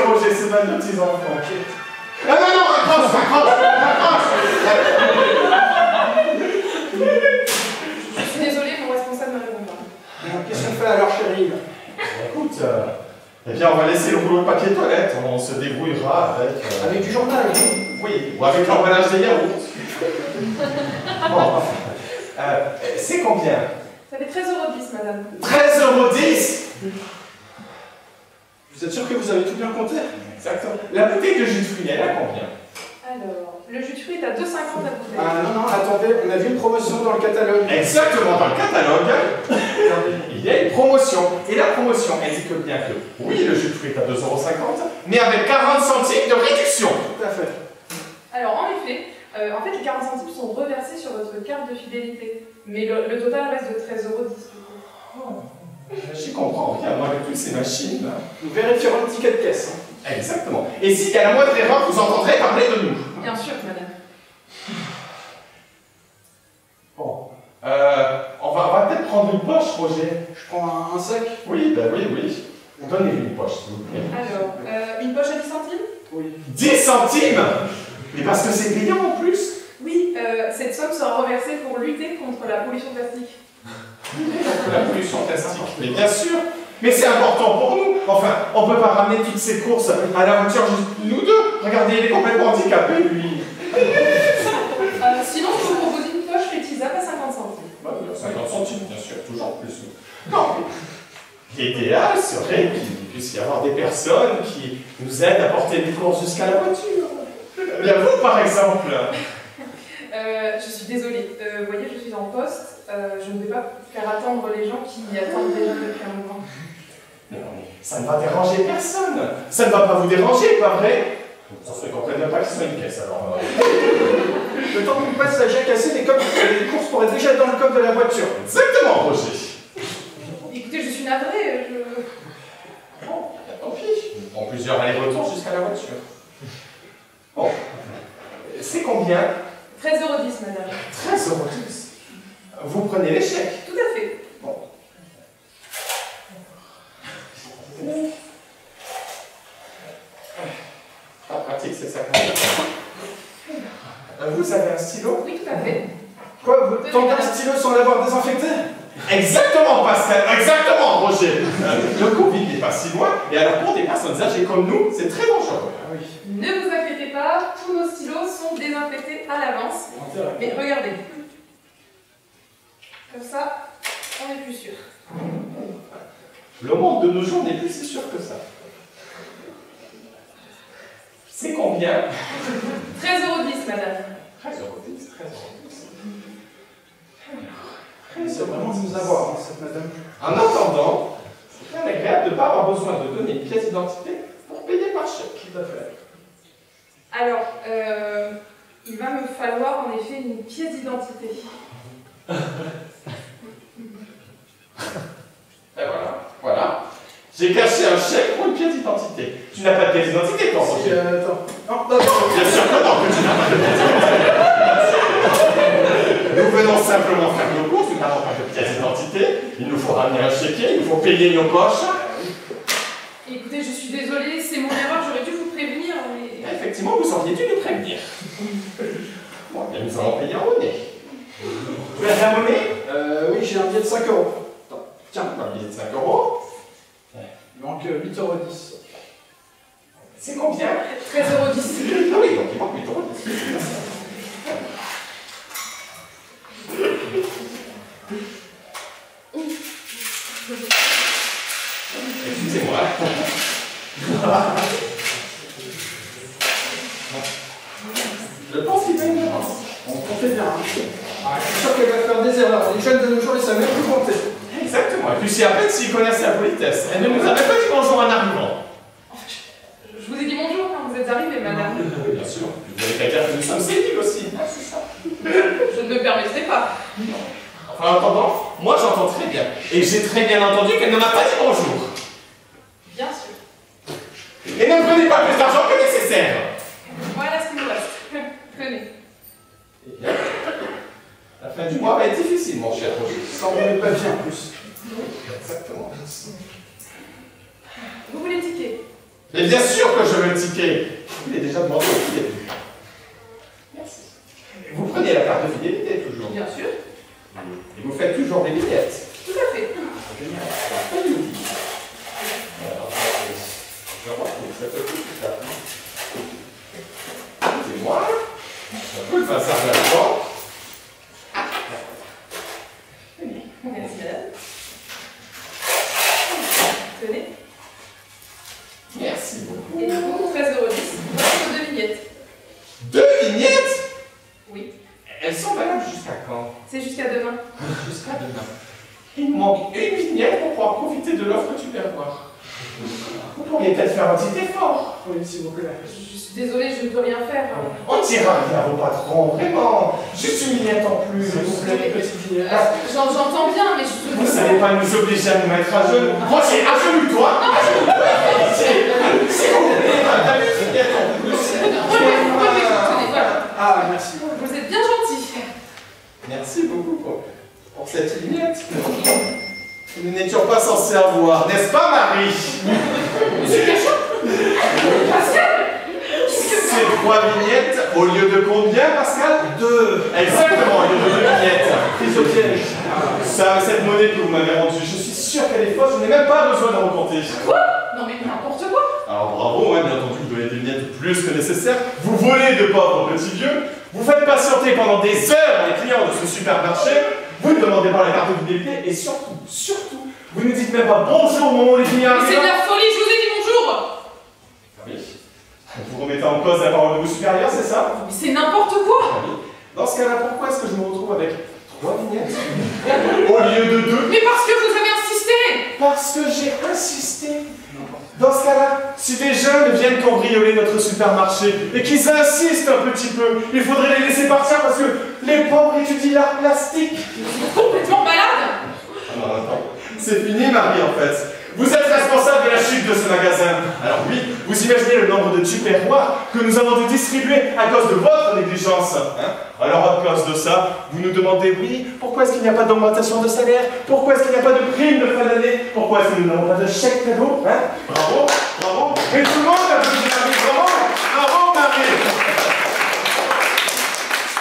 [SPEAKER 8] Roger, c'est ma petits enfants. Non, raccroche.
[SPEAKER 7] Je suis désolée, mon responsable ne répond pas.
[SPEAKER 1] Qu'est-ce qu'on fait alors, chérie?
[SPEAKER 8] Écoute, eh bien, on va laisser le rouleau de papier toilette. On se débrouillera avec...
[SPEAKER 1] Avec du journal.
[SPEAKER 8] Oui, ou avec l'emballage des yaourts. Bon, c'est combien?
[SPEAKER 7] Ça fait 13,10 €, madame.
[SPEAKER 8] 13,10 €.
[SPEAKER 1] Vous êtes sûr que vous avez tout bien compté?
[SPEAKER 8] Exactement. La bouteille de jus de fruits, elle a combien?
[SPEAKER 7] Alors, le jus de fruits est à 2,50 € la bouteille.
[SPEAKER 1] Ah non, attendez, on a vu une promotion dans le catalogue.
[SPEAKER 8] Exactement, dans le catalogue, il y a une promotion. Et la promotion indique bien que, oui, le jus de fruits est à 2,50 €, mais avec 40 centimes de réduction.
[SPEAKER 1] Tout à fait.
[SPEAKER 7] Alors, en effet, les 40 centimes sont reversés sur votre carte de fidélité. Mais le total reste de 13,10 €.
[SPEAKER 8] Oh, j'y comprends rien, moi, avec toutes ces machines.
[SPEAKER 1] Nous vérifierons le ticket de caisse.
[SPEAKER 8] Exactement. Et s'il y a la moindre erreur, vous entendrez parler de nous.
[SPEAKER 7] Bien sûr, madame.
[SPEAKER 8] Bon. On va peut-être prendre une poche, Roger.
[SPEAKER 1] Je prends un sac.
[SPEAKER 8] Oui, ben oui. Donnez-lui une poche, s'il vous plaît.
[SPEAKER 7] Alors, une poche à 10 centimes?
[SPEAKER 1] Oui.
[SPEAKER 8] 10 centimes? Mais parce que c'est payant en plus.
[SPEAKER 7] Oui, cette somme sera reversée pour lutter contre la pollution plastique.
[SPEAKER 8] La pollution plastique, mais bien sûr. Mais c'est important pour nous. Enfin, on peut pas ramener toutes ces courses à la voiture juste nous deux. Regardez, il est complètement handicapé, lui.
[SPEAKER 7] Sinon, je vous propose une poche réutilisable à 50 centimes.
[SPEAKER 8] Bah, 50 centimes, bien sûr, toujours plus. Non, mais l'idéal serait qu'il puisse y avoir des personnes qui nous aident à porter des courses jusqu'à la voiture. Bien vous, par exemple.
[SPEAKER 7] Je suis désolée. Vous voyez, je suis en poste. Je ne vais pas faire attendre les gens qui attendent déjà depuis un moment.
[SPEAKER 8] Non, mais ça ne va déranger personne. Ça ne va pas vous déranger, pas vrai? Ça serait qu'on prenne pas que ce soit une caisse, alors.
[SPEAKER 4] Le temps qu'on passe à jacasser les courses pourraient déjà être dans le coffre de la voiture.
[SPEAKER 8] Exactement, Roger.
[SPEAKER 7] Écoutez, je suis navrée.
[SPEAKER 8] Bon, tant pis. On prend plusieurs allers-retours jusqu'à la voiture. Bon. C'est combien?
[SPEAKER 7] 13,10 €, madame.
[SPEAKER 8] 13,10 €. Vous prenez les chèques?
[SPEAKER 7] Tout à fait.
[SPEAKER 8] Bon. Pas pratique, c'est ça. Vous avez un stylo?
[SPEAKER 7] Oui, tout à fait.
[SPEAKER 4] Quoi, vous tendez un stylo sans l'avoir désinfecté?
[SPEAKER 8] Exactement, Pascal, exactement, Roger. Le Covid n'est pas si loin, et alors pour des personnes âgées comme nous, c'est très dangereux.
[SPEAKER 4] Ah oui.
[SPEAKER 7] Ne vous inquiétez pas, tous nos stylos sont désinfectés à l'avance. Mais regardez. Comme ça, on est plus sûr.
[SPEAKER 8] Le monde de nos jours n'est plus si sûr que ça. C'est combien?
[SPEAKER 7] 13,10 €, madame.
[SPEAKER 8] 13,10 €, 13,10 €.
[SPEAKER 4] C'est vraiment de nous avoir, hein, cette madame.
[SPEAKER 8] En attendant, c'est bien agréable de ne pas avoir besoin de donner une pièce d'identité pour payer par chèque.
[SPEAKER 4] Tout à fait.
[SPEAKER 7] Alors, il va me falloir en effet une pièce d'identité.
[SPEAKER 8] Et voilà. J'ai caché un chèque pour une pièce d'identité. Tu n'as pas de pièce d'identité, toi, Roger?
[SPEAKER 4] Attends. Non, d'accord.
[SPEAKER 8] Bien sûr que non, que tu n'as pas de pièce d'identité. Nous venons simplement faire nos courses, nous n'avons pas de pièce d'identité. Il nous faut ramener un chéquier, il nous faut payer nos poches.
[SPEAKER 7] Écoutez, je suis désolée, c'est mon erreur, j'aurais dû vous prévenir, mais...
[SPEAKER 8] Effectivement, vous auriez dû nous prévenir. Bon, bien, nous allons payer en monnaie. Vous avez la monnaie?
[SPEAKER 4] Oui, j'ai un billet de 5 €. Attends, tiens.
[SPEAKER 8] Un billet de 5 €.
[SPEAKER 4] Il manque 8,10 €.
[SPEAKER 8] C'est combien?
[SPEAKER 7] 13,10
[SPEAKER 8] Ah oui, donc il manque 8 €. Excusez-moi. Je pense qu'il va une avance.
[SPEAKER 4] On comptait bien. Hein. Ah, je suis sûr qu'elle va faire des erreurs. Les jeunes de nos jours, ils savent même plus compter.
[SPEAKER 8] Exactement. Et puis c'est à peine s'ils connaissent la politesse. Elle ne nous avait pas dit bonjour en arrivant.
[SPEAKER 7] Je vous ai dit bonjour quand vous êtes arrivée, madame.
[SPEAKER 8] Oui, bien sûr. Vous avez qu'à dire que nous sommes séniles aussi. Ah, c'est ça.
[SPEAKER 7] Je ne me permettrai pas.
[SPEAKER 8] Enfin, en attendant, moi j'entends très bien. Et j'ai très bien entendu qu'elle ne m'a pas dit bonjour.
[SPEAKER 7] Bien sûr.
[SPEAKER 8] Et ne prenez pas plus d'argent que nécessaire.
[SPEAKER 7] Voilà ce qu'il nous reste. Tenez.
[SPEAKER 8] Eh bien, la fin du mois va être difficile, mon cher Roger.
[SPEAKER 4] Ça en est pas bien en plus.
[SPEAKER 8] Exactement.
[SPEAKER 7] Vous voulez le ticket?
[SPEAKER 8] Mais bien sûr que je veux le ticket. Je vous l'ai déjà demandé au tout début. Merci. Et vous prenez la carte de fidélité toujours.
[SPEAKER 7] Bien sûr.
[SPEAKER 8] Et vous faites toujours des billettes.
[SPEAKER 7] Tout à fait.
[SPEAKER 8] Génial. Pas du tout. Alors, je retrouve cette petite carte. C'est moi. Un peu de passage là-dedans.
[SPEAKER 7] Merci, madame. Tenez.
[SPEAKER 8] Merci beaucoup.
[SPEAKER 7] Et du coup, 13,10 €, votre 2 vignettes.
[SPEAKER 8] 2 vignettes?
[SPEAKER 7] Oui.
[SPEAKER 8] Elles sont valables jusqu'à quand?
[SPEAKER 7] C'est jusqu'à demain.
[SPEAKER 8] Jusqu'à demain. Il me manque une vignette pour pouvoir profiter de l'offre que tu viens voir. Vous pourriez peut-être faire un petit effort.
[SPEAKER 4] Oui, s'il vous plaît.
[SPEAKER 7] Je suis désolée, je ne peux rien faire.
[SPEAKER 8] On dira rien au patron, vraiment. Juste une vignette en plus.
[SPEAKER 4] S'il vous plaît, petite vignette.
[SPEAKER 7] J'entends bien, mais je
[SPEAKER 8] Vous ne savez pas nous obliger à nous mettre à genoux. Roger, agenouille-toi. S'il vous plaît, madame, une vignette en plus.
[SPEAKER 7] Tenez, voilà.
[SPEAKER 4] Ah, merci.
[SPEAKER 7] Vous êtes bien gentil.
[SPEAKER 8] Merci beaucoup pour cette vignette. Nous n'étions pas censés avoir, n'est-ce pas, Marie?
[SPEAKER 7] Monsieur Cachot? Pascal?
[SPEAKER 8] C'est c'est 3 vignettes au lieu de combien, Pascal? 2. Exactement, au lieu de 2 vignettes.
[SPEAKER 1] Prise au piège.
[SPEAKER 8] Ça, cette monnaie que vous m'avez rendue, je suis sûr qu'elle est fausse, je n'ai même pas besoin de recompter.
[SPEAKER 3] Quoi? Non mais n'importe quoi.
[SPEAKER 8] Alors bravo, bien entendu, vous donnez des vignettes plus que nécessaire. Vous volez de pauvres petits vieux. Vous faites patienter pendant des heures les clients de ce supermarché. Vous ne demandez pas la carte de fidélité et surtout, vous ne dites même pas bonjour au moment où les clients arrivent.
[SPEAKER 3] C'est de la folie, je vous ai dit bonjour.
[SPEAKER 8] Oui. Vous remettez en cause la parole de vos supérieurs, c'est ça?
[SPEAKER 3] Mais c'est n'importe quoi.
[SPEAKER 8] Oui. Dans ce cas-là, pourquoi est-ce que je me retrouve avec 3 vignettes au lieu de 2?
[SPEAKER 3] Mais parce que vous avez insisté.
[SPEAKER 8] Parce que j'ai insisté. Dans ce cas-là, si des jeunes viennent cambrioler notre supermarché et qu'ils insistent un petit peu, il faudrait les laisser partir parce que les pauvres étudient l'art plastique.
[SPEAKER 3] Vous êtes complètement malade.
[SPEAKER 8] Alors attends, c'est fini Marie en fait. Vous êtes responsable de la chute de ce magasin. Alors oui, vous imaginez le nombre de tupperwares que nous avons dû distribuer à cause de votre négligence. Hein? Alors à cause de ça, vous nous demandez, oui, pourquoi est-ce qu'il n'y a pas d'augmentation de salaire? Pourquoi est-ce qu'il n'y a pas de prime de fin d'année? Pourquoi est-ce que nous n'avons pas de chèque cadeau? Hein? Bravo, bravo. Et tout le monde applaudit Marie, bravo, bravo Marie.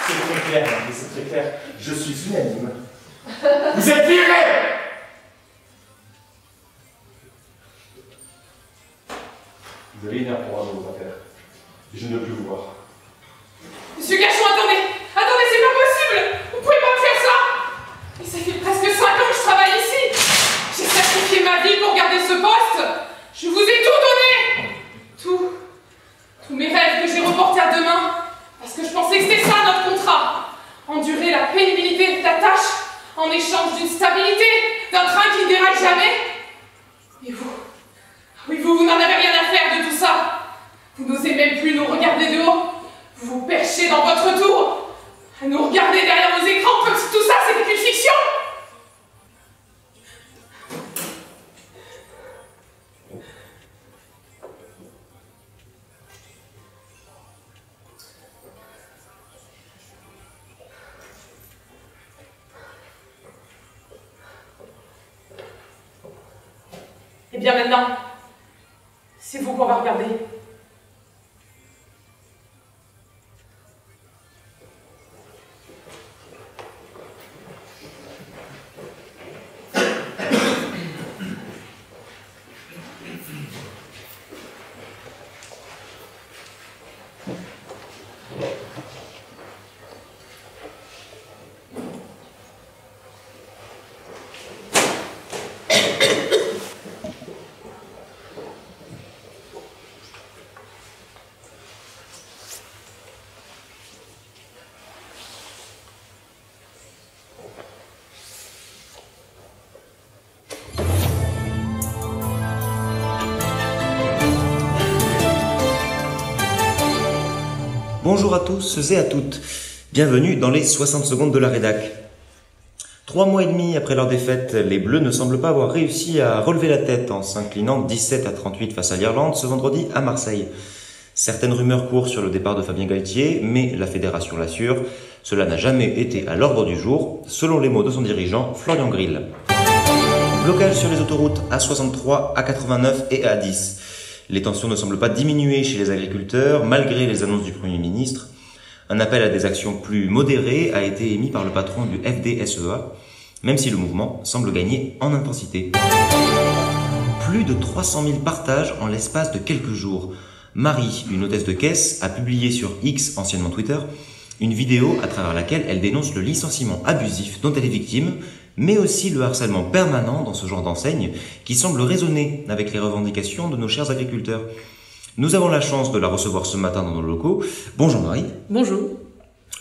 [SPEAKER 8] C'est très clair, Marie, c'est très clair. Je suis unanime. Vous êtes virés! Vous avez une heure pour rendre vos affaires. Je ne veux plus vous voir.
[SPEAKER 3] Monsieur Gachon, attendez. Attendez, c'est pas possible. Vous pouvez pas me faire ça. Mais ça fait presque 5 ans que je travaille ici. J'ai sacrifié ma vie pour garder ce poste. Je vous ai tout donné. Tous mes rêves que j'ai reportés à demain. Parce que je pensais que c'était ça notre contrat. Endurer la pénibilité de la tâche en échange d'une stabilité, d'un train qui ne déraille jamais. Et vous? Oui, vous n'en avez rien à faire de tout ça. Vous n'osez même plus nous regarder de haut. Vous vous perchez dans votre tour, à nous regarder derrière vos écrans comme si tout ça c'était qu'une fiction. Et bien maintenant, c'est vous qu'on va regarder.
[SPEAKER 9] Bonjour à tous et à toutes, bienvenue dans les 60 secondes de la rédac. 3 mois et demi après leur défaite, les Bleus ne semblent pas avoir réussi à relever la tête en s'inclinant 17-38 face à l'Irlande ce vendredi à Marseille. Certaines rumeurs courent sur le départ de Fabien Galtier, mais la fédération l'assure, cela n'a jamais été à l'ordre du jour, selon les mots de son dirigeant Florian Grill. Blocage sur les autoroutes A63, A89 et A10. Les tensions ne semblent pas diminuer chez les agriculteurs, malgré les annonces du Premier ministre. Un appel à des actions plus modérées a été émis par le patron du FDSEA, même si le mouvement semble gagner en intensité. Plus de 300 000 partages en l'espace de quelques jours. Marie, une hôtesse de caisse, a publié sur X, anciennement Twitter, une vidéo à travers laquelle elle dénonce le licenciement abusif dont elle est victime, mais aussi le harcèlement permanent dans ce genre d'enseigne qui semble résonner avec les revendications de nos chers agriculteurs. Nous avons la chance de la recevoir ce matin dans nos locaux. Bonjour Marie.
[SPEAKER 10] Bonjour.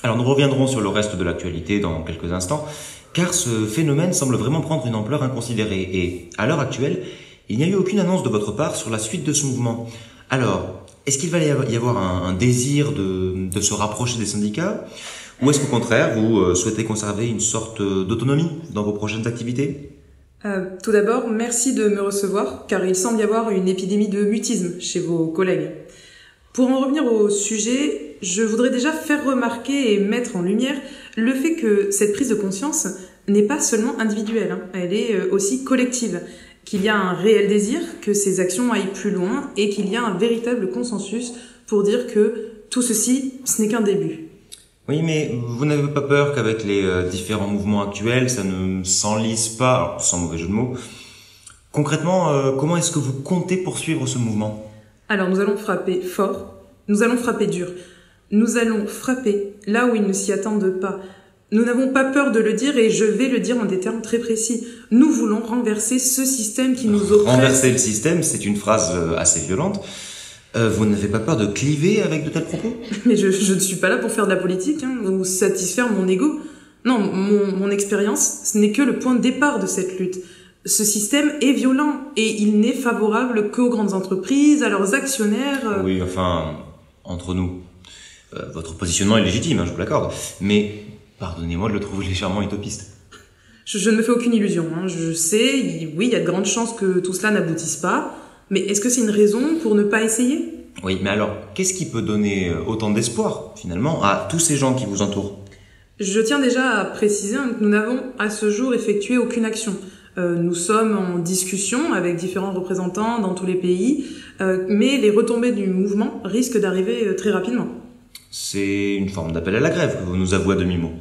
[SPEAKER 9] Alors nous reviendrons sur le reste de l'actualité dans quelques instants, car ce phénomène semble vraiment prendre une ampleur inconsidérée et, à l'heure actuelle, il n'y a eu aucune annonce de votre part sur la suite de ce mouvement. Alors, est-ce qu'il va y avoir un désir de se rapprocher des syndicats ? Ou est-ce qu'au contraire, vous souhaitez conserver une sorte d'autonomie dans vos prochaines activités ?
[SPEAKER 10] Tout d'abord, merci de me recevoir, car il semble y avoir une épidémie de mutisme chez vos collègues. Pour en revenir au sujet, je voudrais déjà faire remarquer et mettre en lumière le fait que cette prise de conscience n'est pas seulement individuelle, elle est aussi collective, qu'il y a un réel désir que ces actions aillent plus loin et qu'il y a un véritable consensus pour dire que tout ceci, ce n'est qu'un début.
[SPEAKER 9] Oui, mais vous n'avez pas peur qu'avec les différents mouvements actuels, ça ne s'enlise pas, alors, sans mauvais jeu de mots. Concrètement, comment est-ce que vous comptez poursuivre ce mouvement?
[SPEAKER 10] Alors nous allons frapper fort, nous allons frapper dur, nous allons frapper là où ils ne s'y attendent pas. Nous n'avons pas peur de le dire et je vais le dire en des termes très précis. Nous voulons renverser ce système qui nous oppresse.
[SPEAKER 9] Renverser le système, c'est une phrase assez violente. Vous n'avez pas peur de cliver avec de tels propos?
[SPEAKER 10] Mais je ne suis pas là pour faire de la politique, ou satisfaire mon ego. Non, mon expérience, ce n'est que le point de départ de cette lutte. Ce système est violent et il n'est favorable qu'aux grandes entreprises, à leurs actionnaires.
[SPEAKER 9] Oui, enfin, entre nous. Votre positionnement est légitime, je vous l'accorde. Mais pardonnez-moi de le trouver légèrement utopiste.
[SPEAKER 10] Je ne me fais aucune illusion. Je sais, oui, il y a de grandes chances que tout cela n'aboutisse pas. Mais est-ce que c'est une raison pour ne pas essayer?
[SPEAKER 9] Oui, mais alors, qu'est-ce qui peut donner autant d'espoir, finalement, à tous ces gens qui vous entourent?
[SPEAKER 10] Je tiens déjà à préciser que nous n'avons à ce jour effectué aucune action. Nous sommes en discussion avec différents représentants dans tous les pays, mais les retombées du mouvement risquent d'arriver très rapidement.
[SPEAKER 9] C'est une forme d'appel à la grève que vous nous avouez à demi-mot.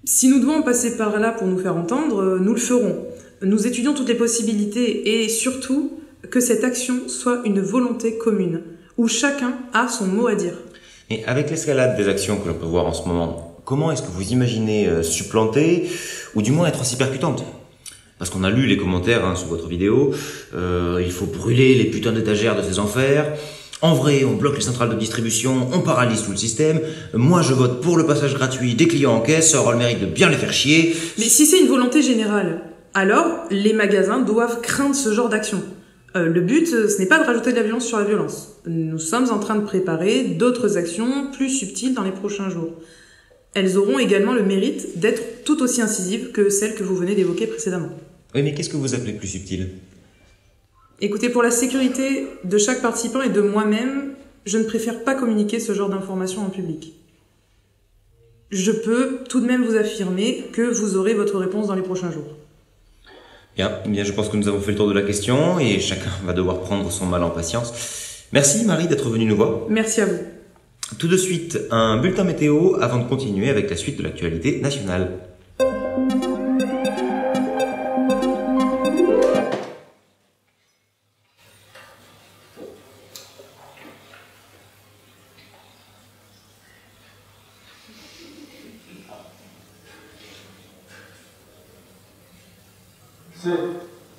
[SPEAKER 10] Si nous devons passer par là pour nous faire entendre, nous le ferons. Nous étudions toutes les possibilités et surtout que cette action soit une volonté commune, où chacun a son mot à dire.
[SPEAKER 9] Et avec l'escalade des actions que l'on peut voir en ce moment, comment est-ce que vous imaginez supplanter, ou du moins être aussi percutante? Parce qu'on a lu les commentaires sous votre vidéo, il faut brûler les putains d'étagères de ces enfers, en vrai on bloque les centrales de distribution, on paralyse tout le système, moi je vote pour le passage gratuit des clients en caisse, ça aura le mérite de bien les faire chier.
[SPEAKER 10] Mais si c'est une volonté générale, alors les magasins doivent craindre ce genre d'action. Le but, ce n'est pas de rajouter de la violence sur la violence. Nous sommes en train de préparer d'autres actions plus subtiles dans les prochains jours. Elles auront également le mérite d'être tout aussi incisives que celles que vous venez d'évoquer précédemment.
[SPEAKER 9] Oui, mais qu'est-ce que vous appelez plus subtil?
[SPEAKER 10] Écoutez, pour la sécurité de chaque participant et de moi-même, je ne préfère pas communiquer ce genre d'informations en public. Je peux tout de même vous affirmer que vous aurez votre réponse dans les prochains jours.
[SPEAKER 9] Bien, je pense que nous avons fait le tour de la question et chacun va devoir prendre son mal en patience. Merci Marie d'être venue nous voir.
[SPEAKER 10] Merci à vous.
[SPEAKER 9] Tout de suite, un bulletin météo avant de continuer avec la suite de l'actualité nationale.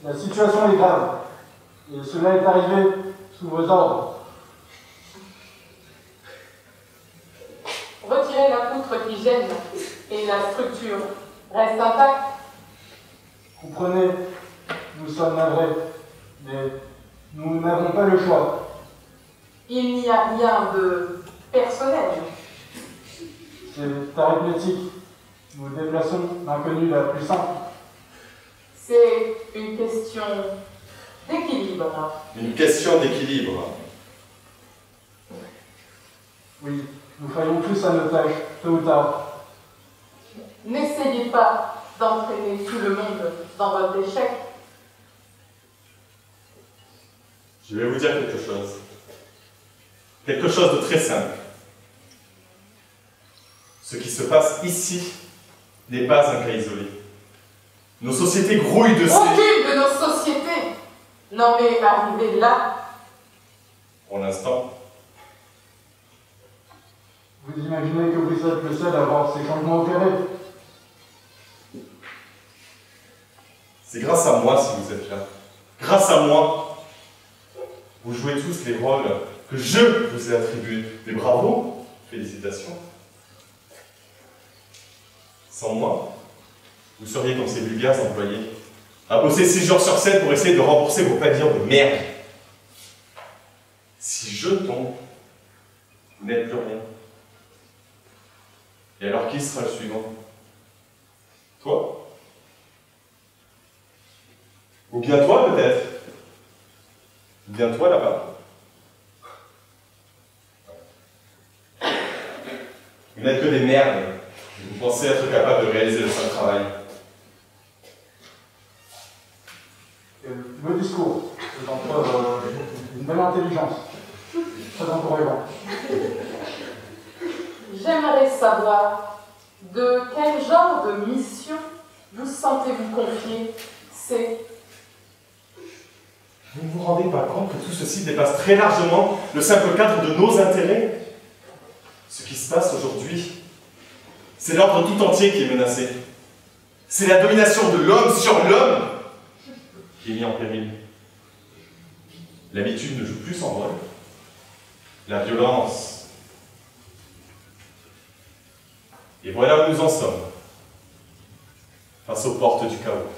[SPEAKER 1] La situation est grave, et cela est arrivé sous vos ordres.
[SPEAKER 3] Retirez la poutre qui gêne, et la structure reste intacte.
[SPEAKER 1] Comprenez, nous sommes navrés, mais nous n'avons pas le choix.
[SPEAKER 3] Il n'y a rien de personnel.
[SPEAKER 1] C'est arithmétique. Nous déplaçons l'inconnu la plus simple.
[SPEAKER 3] C'est une question d'équilibre.
[SPEAKER 8] Une question d'équilibre.
[SPEAKER 1] Oui, nous faillons tous à nos tâches, tôt ou tard.
[SPEAKER 3] N'essayez pas d'entraîner tout le monde dans votre échec.
[SPEAKER 8] Je vais vous dire quelque chose. Quelque chose de très simple. Ce qui se passe ici n'est pas un cas isolé. Nos sociétés grouillent de ces...
[SPEAKER 3] Aucune de nos sociétés n'en est arrivée là.
[SPEAKER 8] Pour l'instant.
[SPEAKER 1] Vous imaginez que vous êtes le seul à voir ces changements opérés?
[SPEAKER 8] C'est grâce à moi si vous êtes là. Grâce à moi. Vous jouez tous les rôles que je vous ai attribués. Mais bravo, félicitations. Sans moi, vous seriez comme ces vulgaires employés, à bosser 6 jours sur 7 pour essayer de rembourser vos pavillons de merde. Si je tombe, vous n'êtes plus rien. Et alors qui sera le suivant? Toi? Ou bien toi peut-être? Ou bien toi là-bas? Vous n'êtes que des merdes. Vous pensez être capable de réaliser le seul travail.
[SPEAKER 1] Le discours, c'est en preuve une belle intelligence. Très encourageant.
[SPEAKER 3] savoir de quel genre de mission vous sentez-vous confier. C'est...
[SPEAKER 8] Vous ne vous rendez pas compte que tout ceci dépasse très largement le simple cadre de nos intérêts? Ce qui se passe aujourd'hui, c'est l'ordre tout entier qui est menacé. C'est la domination de l'homme sur l'homme qui est mise en péril. L'habitude ne joue plus son rôle. La violence. Et voilà où nous en sommes, face aux portes du chaos.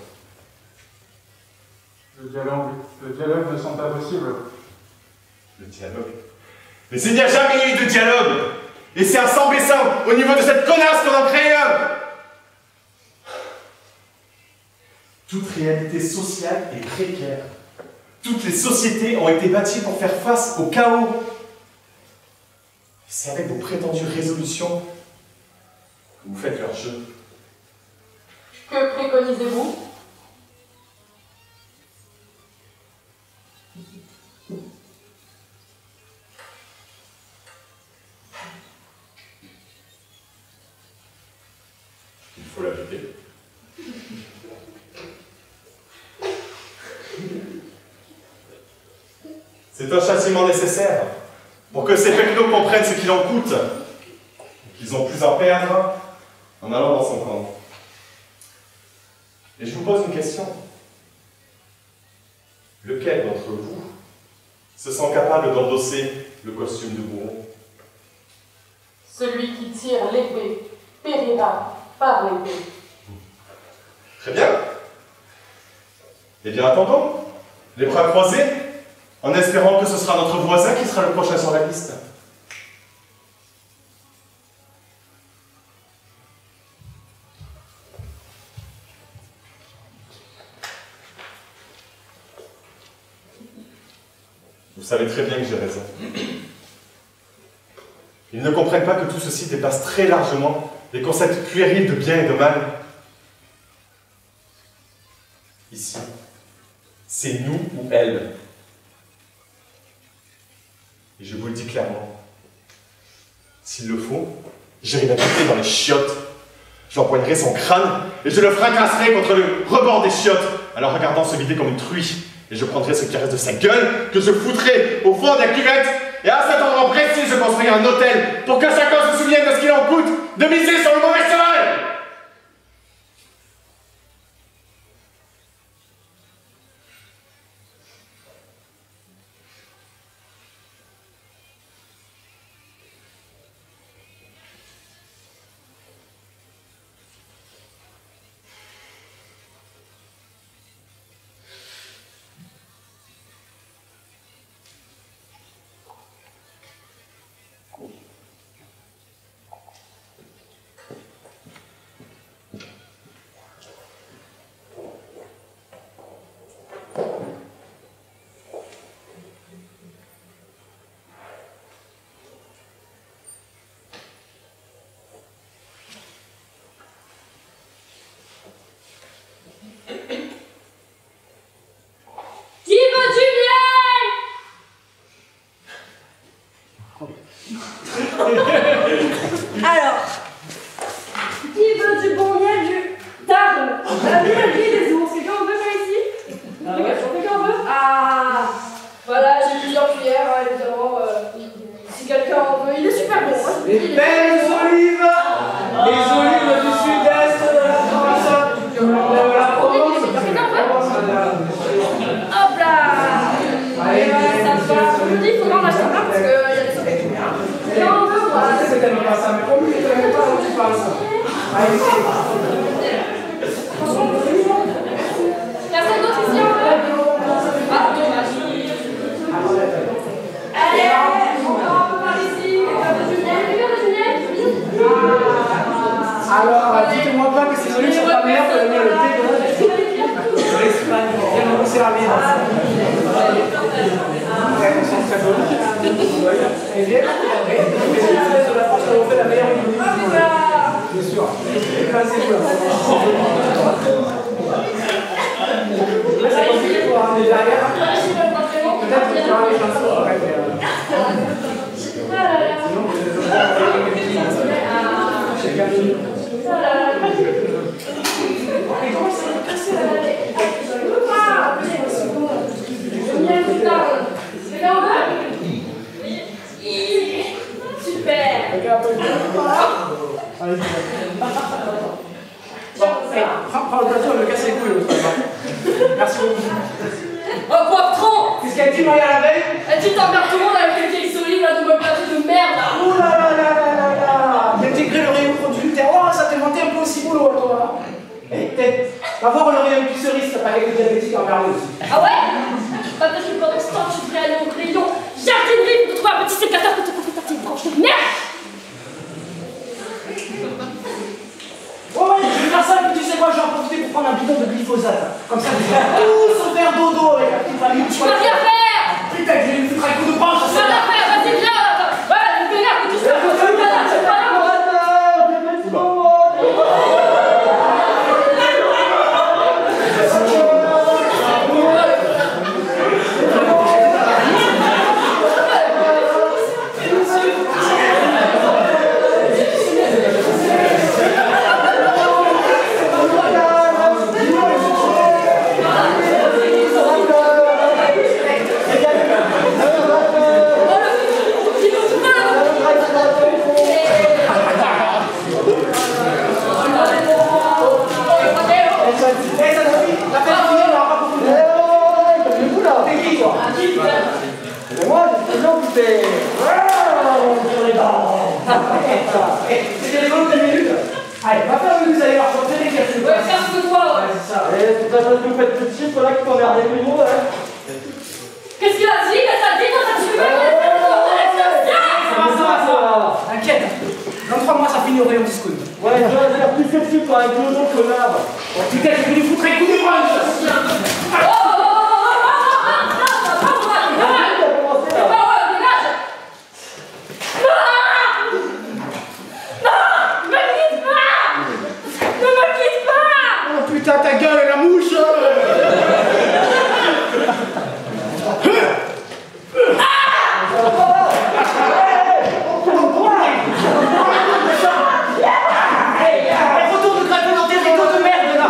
[SPEAKER 1] Le dialogue ne semble pas possible.
[SPEAKER 8] Le dialogue? Mais il n'y a jamais eu de dialogue! Et c'est un sang baissant au niveau de cette connasse qu'on en crée un! Toute réalité sociale est précaire. Toutes les sociétés ont été bâties pour faire face au chaos. C'est avec vos prétendues résolutions que vous faites leur jeu.
[SPEAKER 3] Que préconisez-vous?
[SPEAKER 8] Il faut l'appliquer. C'est un châtiment nécessaire pour que ces pecnos comprennent ce qu'il en coûte, qu'ils ont plus à perdre en allant dans son camp. Et je vous pose une question. Lequel d'entre vous se sent capable d'endosser le costume de bourreau?
[SPEAKER 3] Celui qui tire l'épée périra par l'épée.
[SPEAKER 8] Très bien. Eh bien, attendons, les bras croisés, en espérant que ce sera notre voisin qui sera le prochain sur la liste. Vous savez très bien que j'ai raison. Ils ne comprennent pas que tout ceci dépasse très largement les concepts puérils de bien et de mal. Ici, c'est nous ou elle. Et je vous le dis clairement, s'il le faut, j'irai la buter dans les chiottes. J'empoignerai son crâne et je le fracasserai contre le rebord des chiottes, en le regardant se vider comme une truie. Et je prendrai ce qui reste de sa gueule, que je foutrai au fond de la cuvette, et à cet endroit précis, je construirai un hôtel pour que chacun se souvienne de ce qu'il en coûte de miser sur le mauvais cheval.
[SPEAKER 5] Alors, qui veut du bon miel, du tarn, la miel des ours? Quelqu'un en veut par ici? Quelqu'un en veut? Ah, voilà, j'ai plusieurs cuillères, évidemment. Si quelqu'un en veut, il est super bon. Moi,
[SPEAKER 4] Les belles olives, les olives du sud-est de la France, de la Provence.
[SPEAKER 5] Hop là! Ça me va. Je me dis, il faudra en acheter plein parce qu'il y a des soleils. Quelqu'un en veut, moi.
[SPEAKER 4] C'est tellement pas ça, mais comment tu ne pas où tu parles ça?
[SPEAKER 5] Personne d'autre ici en veut? Ah, dommage. Allez, encore un peu par ici.
[SPEAKER 4] Alors, dites-moi pas que ces olives sont pas meilleures que le mien, le thé de l'Espagne. Quel nom c'est la vie? Elles sont très bonnes. Et bien, de la France, on fait la meilleure olive. Bien sûr. Prends le plateau, elle me casse les couilles, l'autre. Merci beaucoup.
[SPEAKER 5] Oh, poivron!
[SPEAKER 4] Qu'est-ce qu'elle dit, Maria, la veille?
[SPEAKER 5] Elle dit t'emmerdes tout le monde avec les vieilles solides, là, de mon plateau de merde!
[SPEAKER 4] Ouh là là là là là là! D'intégrer le rayon produit du terroir, ça t'est monté un peu aussi boulot, toi. Eh, peut-être, va voir le rayon épicerie, t'as pas quelques diabétiques en garde aussi.
[SPEAKER 5] Ah ouais? Parce que pendant ce temps, tu devrais aller au rayon jardinerie pour trouver un petit sécateur pour te couper ta petite branche de merde!
[SPEAKER 4] Ouais, je vais faire ça, et puis tu sais quoi, je vais en profiter pour prendre un bidon de glyphosate. Comme ça, je vais tous faire dodo avec la petite famille.
[SPEAKER 5] Tu vas rien faire!
[SPEAKER 4] Putain, je vais lui foutre un coup de branche.
[SPEAKER 5] Tu vas rien faire, vas-y, viens là! Ouais, tu m'énerves, que tu sais pas, tu pas là, tu pas là!
[SPEAKER 4] C'était les bonnes minutes. Allez, va faire le nous allez voir chanter les cafés.
[SPEAKER 5] Ouais, casse-toi!
[SPEAKER 4] Ouais, c'est ça. C'est pour ça que vous faites petit, il faudra que tu emmerdes les gros, hein.
[SPEAKER 5] Qu'est-ce qu'il a dit? Qu'est-ce qu'il a dit? Quand t'as tué?
[SPEAKER 4] Ça va. T'inquiète. Dans 3 mois, ça finit au rayon discount. Ouais, je vais faire plus sexy toi, avec le nom connard. Oh putain, je vais lui foutre un coup de poing. Putain, ta gueule, la mouche! Retourne de grimper dans tes rideaux de merde, là!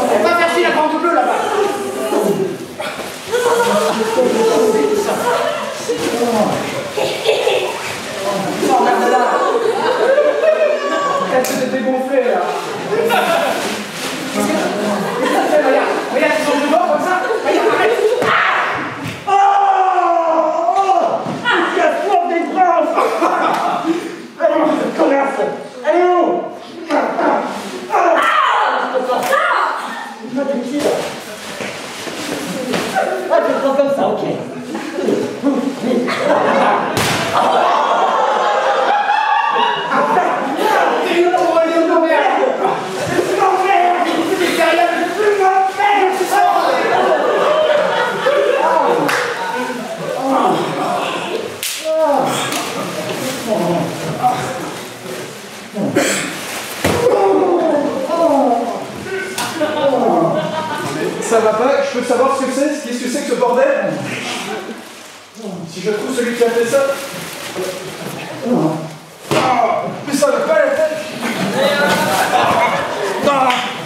[SPEAKER 4] On va faire chier la grande bleue là-bas. Non, regarde là. Elle s'est dégonflée là. Qu'est-ce que tu fais, regarde? Regarde, ils sont devant comme ça. Regarde, arrête. Oh! Il y a trop des branches. Allez, cette connasse. Allez, où? T'es qui là? Ah, tu te prends comme ça, ok. T'es une pour aller au merde. C'est plus l'enfer. C'est derrière, c'est plus l'enfer.
[SPEAKER 1] Ça va pas, je peux savoir ce que c'est? Qu'est-ce que c'est que ce bordel? Si je trouve celui qui a fait ça. Mais ça va pas la tête.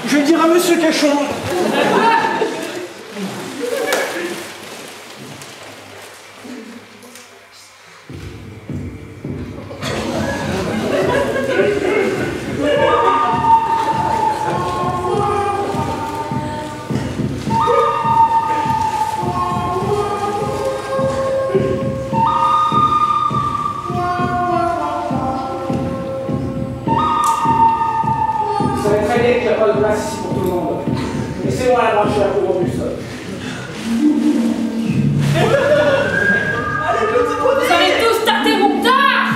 [SPEAKER 4] Je vais dire à monsieur Cachon. Qu'il n'y a pas de place ici pour tout le monde. Laissez-moi la brancher la plus robuste.
[SPEAKER 5] Vous allez tous tarder mon tard!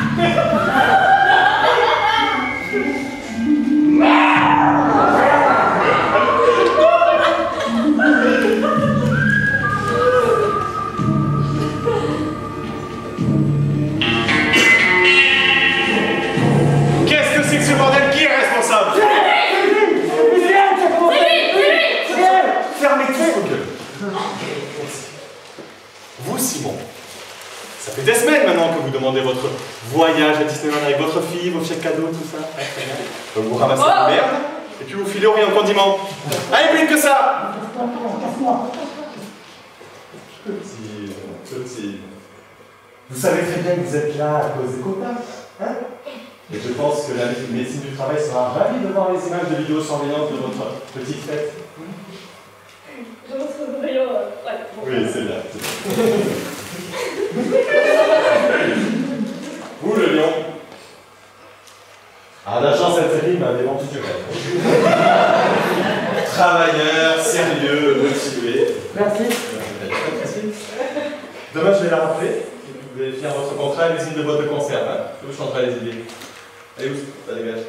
[SPEAKER 8] Qu'est-ce que c'est que ce bordel? Qui est responsable? Fermez tous vos gueules. Vous, Simon, Ça fait des semaines maintenant que vous demandez votre voyage à Disneyland avec votre fille, vos chèques cadeaux, tout ça. Donc vous ramassez la merde, et puis vous filez au rien au condiment. Allez, plus vite que ça! Petit. Vous savez très bien que vous êtes là à cause des copains, hein? Et je pense que la médecine du travail sera ravie de voir les images de vidéosurveillance de votre petite fête.
[SPEAKER 5] De votre brillant, ouais.
[SPEAKER 8] Oui, c'est bien. Vous, le lion. Ah, la chance, cette série m'a démenti du rêve. Travailleur, sérieux, motivé.
[SPEAKER 4] Merci.
[SPEAKER 8] Demain, je vais la rappeler. Vous allez finir votre contrat et les signes de boîte de conserve. Hein. Je vous changerai les idées. Allez, où ça dégage?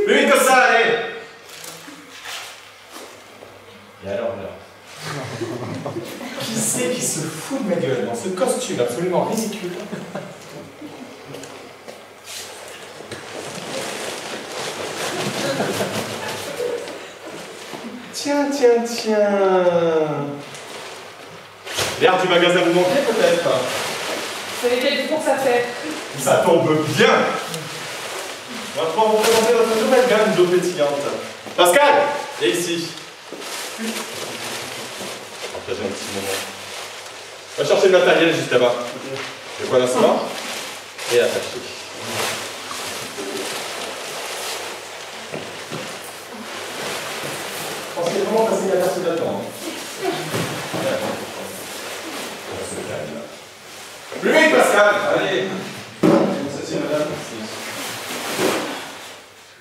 [SPEAKER 8] Plus vite que ça, allez! Et alors là? Qui c'est qui se fout de ma gueule dans ce costume absolument ridicule? Tiens. L'air du magasin vous manquait peut-être?
[SPEAKER 7] Ça avait quel tour ça fait?
[SPEAKER 8] Ça tombe bien! On va pouvoir vous présenter notre nouvelle gamme d'eau pétillante. Pascal, viens ici. Partagez un petit moment. On va chercher le matériel juste là-bas. Le voilà ça et attaché. Je pense qu'il est vraiment facile à passer là-dedans. On se calme. Plus vite, Pascal! Allez!
[SPEAKER 1] Ceci, madame.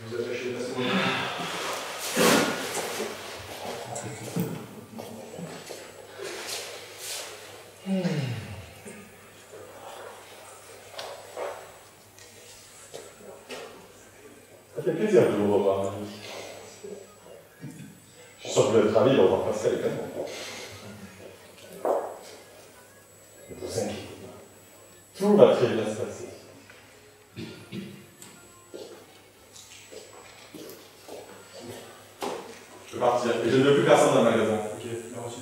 [SPEAKER 1] Vous attachez la seconde.
[SPEAKER 8] Ça fait plaisir de vous revoir, Marie. Je suis sûr que vous êtes ravis de revoir Pascal également. Ne vous inquiétez pas. Tout va très bien se passer. Je peux partir. Et je ne veux plus personne dans le magasin.
[SPEAKER 1] Ok, bien reçu.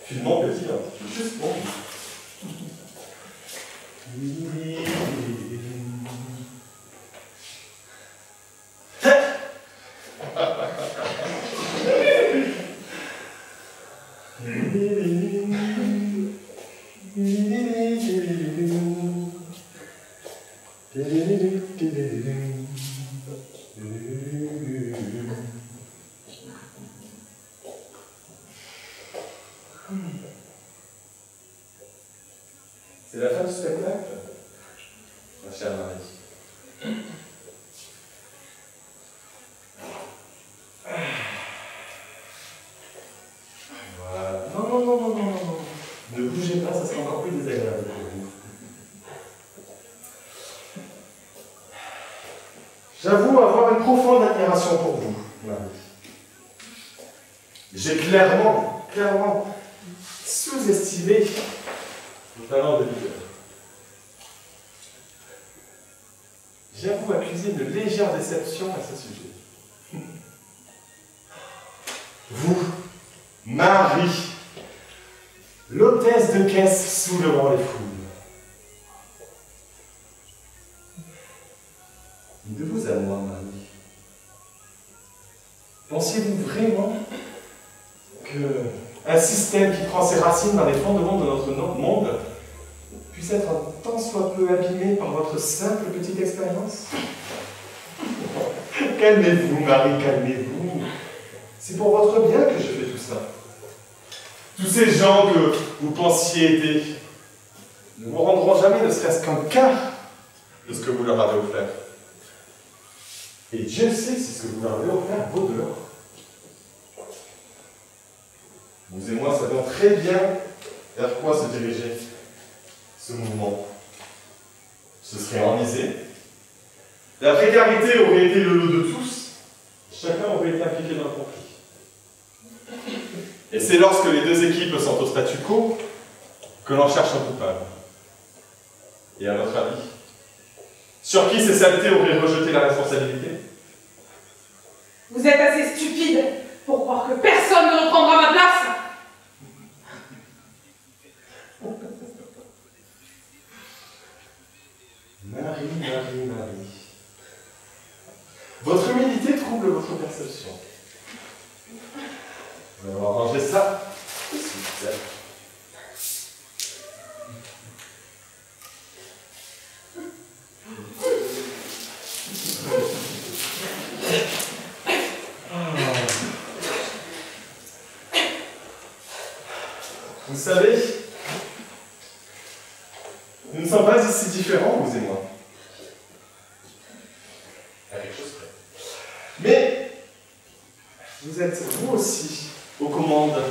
[SPEAKER 8] Finalement, petit, hein. Juste bon. C'est la fin du spectacle, ma chère Marie. Voilà. Non. Ne bougez pas, ça sera encore plus désagréable pour vous. J'avoue avoir une profonde admiration pour vous, Marie. J'ai clairement sous-estimé vos talents de leader. J'avoue accuser une légère déception à ce sujet. Vous, Marie, l'hôtesse de caisse soulevant les foules. De vous à moi, Marie. Pensiez-vous vraiment qu'un système qui prend ses racines dans les fondements de notre monde puisse être un tant soit peu abîmé par votre simple petite expérience? Calmez-vous, Marie, calmez-vous. C'est pour votre bien que je fais tout ça. Tous ces gens que vous pensiez aider ne vous rendront jamais ne serait-ce qu'un quart de ce que vous leur avez offert. Et Dieu sait si ce que vous leur avez offert vaut de l'or. Vous et moi savons très bien vers quoi se diriger ce mouvement. Ce serait enlisé, La précarité aurait été le lot de tous, chacun aurait été impliqué dans le conflit. Et c'est lorsque les deux équipes sont au statu quo que l'on cherche un coupable. Et à notre avis, sur qui ces saletés auraient rejeté la responsabilité?
[SPEAKER 7] Vous êtes assez stupide pour croire que personne ne reprendra ma place.
[SPEAKER 8] Marie. Votre humilité trouble votre perception. On va ranger ça tout de suite. Vous savez, nous ne sommes pas ici différents, vous et moi. À quelque chose près. Mais vous êtes vous aussi aux commandes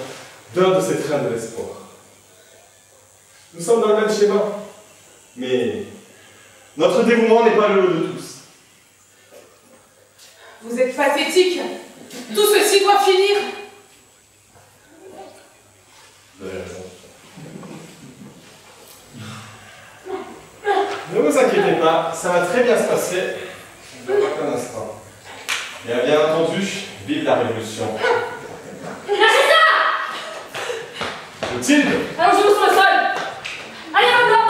[SPEAKER 8] d'un de ces trains de l'espoir. Nous sommes dans le même schéma, mais notre dévouement n'est pas le lot de tous.
[SPEAKER 7] Vous êtes pathétique. Tout ceci doit finir.
[SPEAKER 8] Vous avez raison. Ne vous inquiétez pas, ça va très bien se passer. Je ne vois qu'un instant. Et bien entendu, vive la révolution. Clotilde!
[SPEAKER 5] Allongez-vous sur le sol. Allez, maintenant.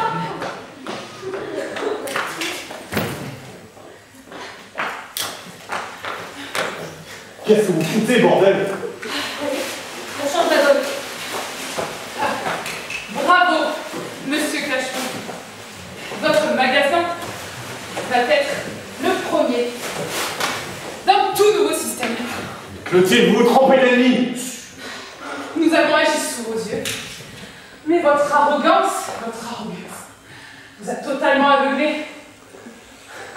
[SPEAKER 8] Qu'est-ce que vous foutez, bordel?
[SPEAKER 5] On change la donne.
[SPEAKER 7] Bravo, monsieur Cachon. Votre magasin va être le premier d'un tout nouveau système.
[SPEAKER 8] Clotilde, vous vous trompez d'ennemi!
[SPEAKER 7] Nous avons agi sous vos yeux. Mais votre arrogance vous a totalement aveuglé.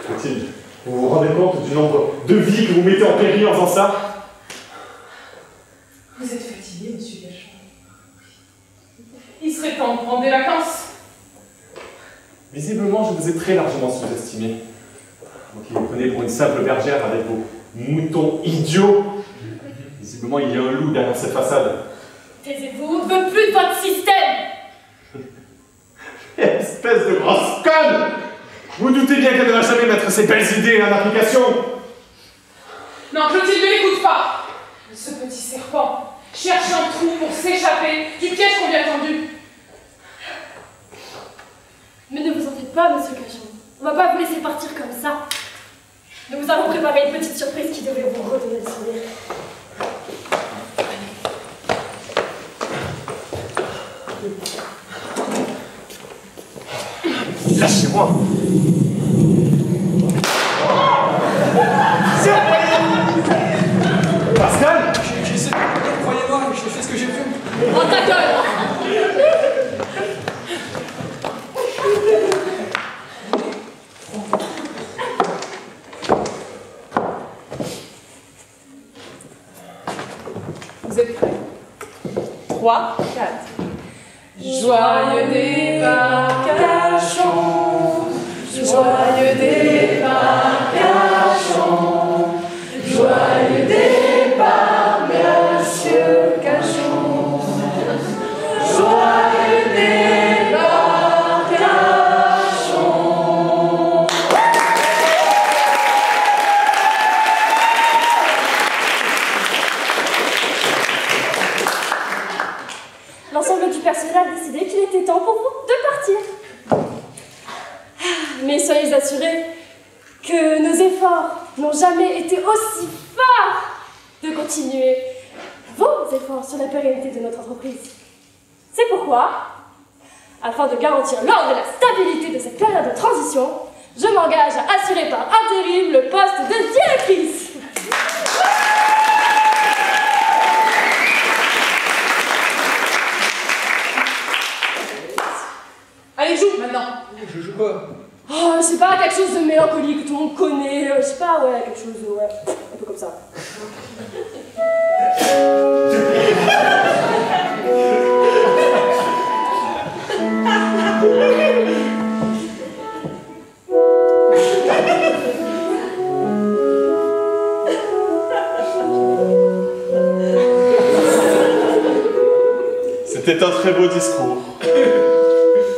[SPEAKER 8] Clotilde, vous vous rendez compte du nombre de vies que vous mettez en péril en faisant ça?
[SPEAKER 7] Vous êtes fatigué, monsieur Cachon. Il serait temps de prendre des vacances.
[SPEAKER 8] Visiblement, je vous ai très largement sous-estimé. Vous qui vous prenez pour une simple bergère avec vos moutons idiots. Visiblement, il y a un loup derrière cette façade.
[SPEAKER 5] Taisez-vous, on ne veut plus de votre système.
[SPEAKER 8] Espèce de grosse conne! Vous doutez bien qu'elle ne va jamais mettre ses belles idées en application.
[SPEAKER 7] Non, Clotilde, ne l'écoute pas. Ce petit serpent cherche un trou pour s'échapper du piège qu'on lui a tendu.
[SPEAKER 5] Mais ne vous en faites pas, monsieur Cachon. On va pas vous laisser partir comme ça. Nous vous avons préparé une petite surprise qui devrait vous redonner le sourire.
[SPEAKER 8] Lâchez-moi! Pascal!
[SPEAKER 1] J'essaie de comprendre, croyez-moi, j'ai fait ce que j'ai pu.
[SPEAKER 5] Oh ta gueule!
[SPEAKER 7] Vous êtes prêts? 3, 4. Joyeux départ, Cachon. Joyeux départ, Cachon. Joyeux départ, monsieur Cachon. Joyeux départ, Cachon.
[SPEAKER 5] L'ensemble du personnel a décidé qu'il était temps pour vous de partir. Mais soyez assurés que nos efforts n'ont jamais été aussi forts de continuer vos efforts sur la pérennité de notre entreprise. C'est pourquoi, afin de garantir l'ordre et la stabilité de cette période de transition, je m'engage à assurer par intérim le poste de directrice.
[SPEAKER 7] Allez, joue maintenant.
[SPEAKER 1] Je joue quoi?
[SPEAKER 5] Oh, je sais pas, quelque chose de mélancolique que tout le monde connaît, je sais pas, ouais, quelque chose de, ouais, un peu comme ça.
[SPEAKER 8] C'était un très beau discours.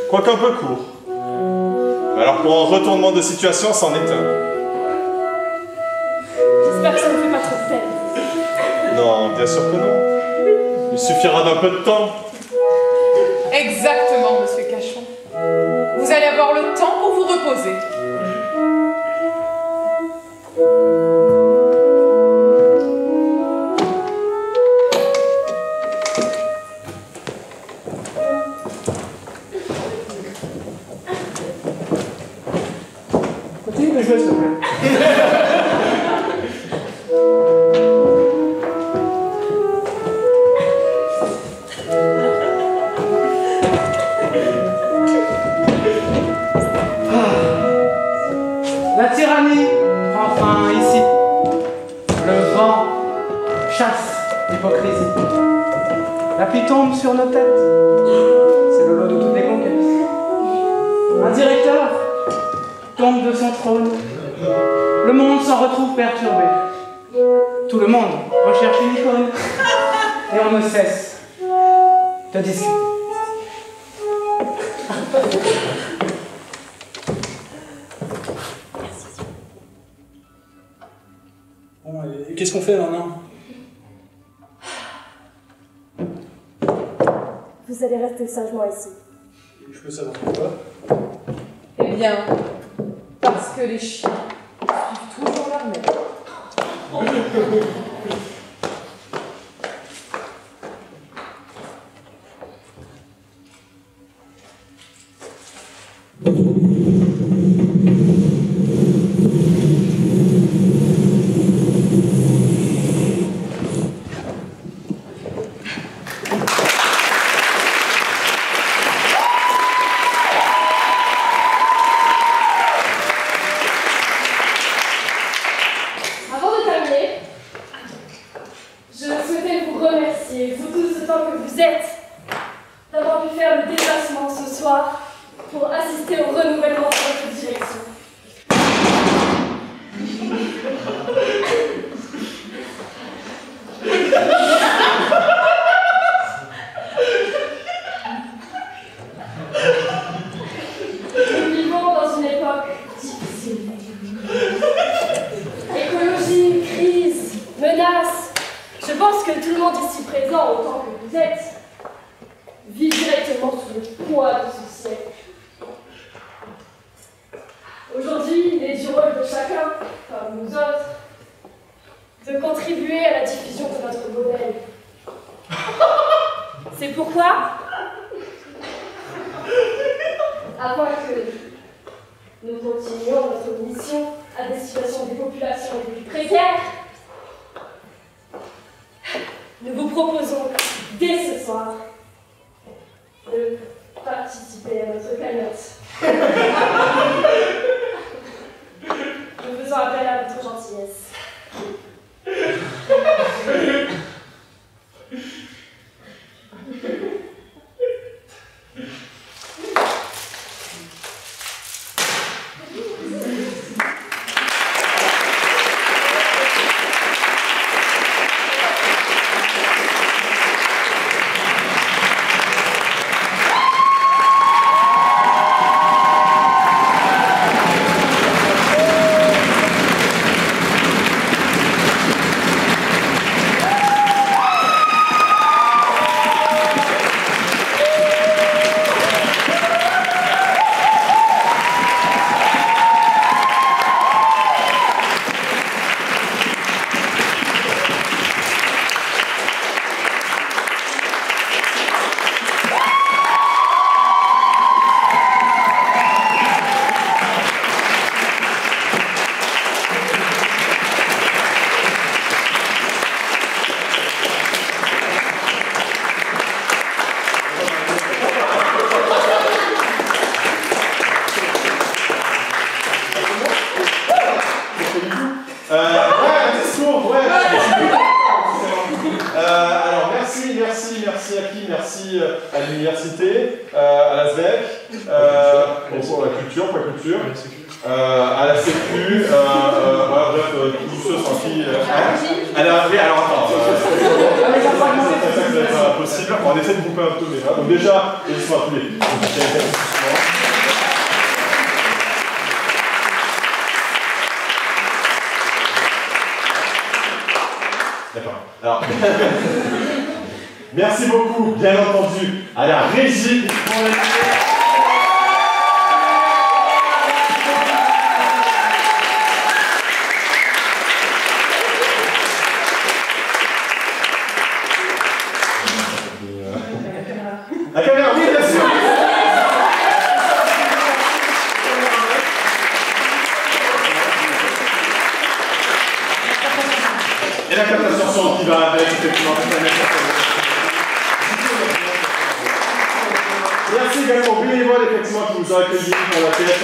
[SPEAKER 8] Quoique un peu court. Mais alors pour un retournement de situation, c'en est un.
[SPEAKER 5] J'espère que ça ne fait pas trop de peine.
[SPEAKER 8] Non, bien sûr que non. Il suffira d'un peu de temps.
[SPEAKER 3] Exactement, monsieur Cachon. Vous allez avoir le temps pour vous reposer.
[SPEAKER 4] Continue de jouer, s'il te plaît. La tyrannie prend fin ici. Le vent chasse l'hypocrisie. La pluie tombe sur nos têtes. C'est le lot de toutes les conquêtes. Un directeur tombe de son trône. Le monde s'en retrouve perturbé. Tout le monde recherche une icône. Et on ne cesse de discuter. Bon, et qu'est-ce qu'on fait maintenant?
[SPEAKER 5] Vous allez rester sagement ici.
[SPEAKER 4] Je peux savoir pourquoi?
[SPEAKER 3] Eh bien, parce que les chiens suivent toujours leur maître.
[SPEAKER 5] Avant de terminer, je souhaitais vous remercier, vous tous autant que vous êtes, d'avoir pu faire le déplacement ce soir pour assister au renouvellement de votre direction. Nous vivons dans une époque difficile. Écologie, crise, menaces. Je pense que tout le monde ici présent, autant que vous êtes, vit directement sous le poids de ce siècle. Aujourd'hui, il est du rôle de chacun, comme nous autres, de contribuer à la diffusion de notre modèle. C'est pourquoi, afin que nous continuions notre mission à destination des populations les plus précaires, nous vous proposons dès ce soir de participer à notre cagnotte. Nous faisons appel à votre gentillesse.
[SPEAKER 8] merci à qui? Merci à l'université, à la SVEC, pour la culture, pas culture, à la Sécu, bref, tous ceux sans qui... oui, alors attends, ça va être impossible. possible. On essaie de couper un peu, mais voilà. Donc déjà, ils sont à tous les filles. D'accord. Alors, merci beaucoup, bien entendu, à la régie pour les... La caméra, oui, bien sûr. Et la captation son qui va avec, effectivement, merci également aux bénévoles, effectivement, qui nous ont accueillis pour la pièce.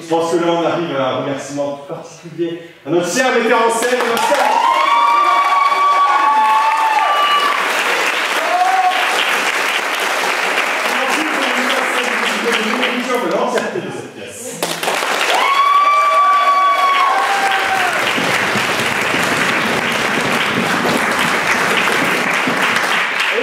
[SPEAKER 8] Je pense que là, on arrive à un remerciement tout particulier à notre cher metteur en scène, de l'entièreté de cette pièce.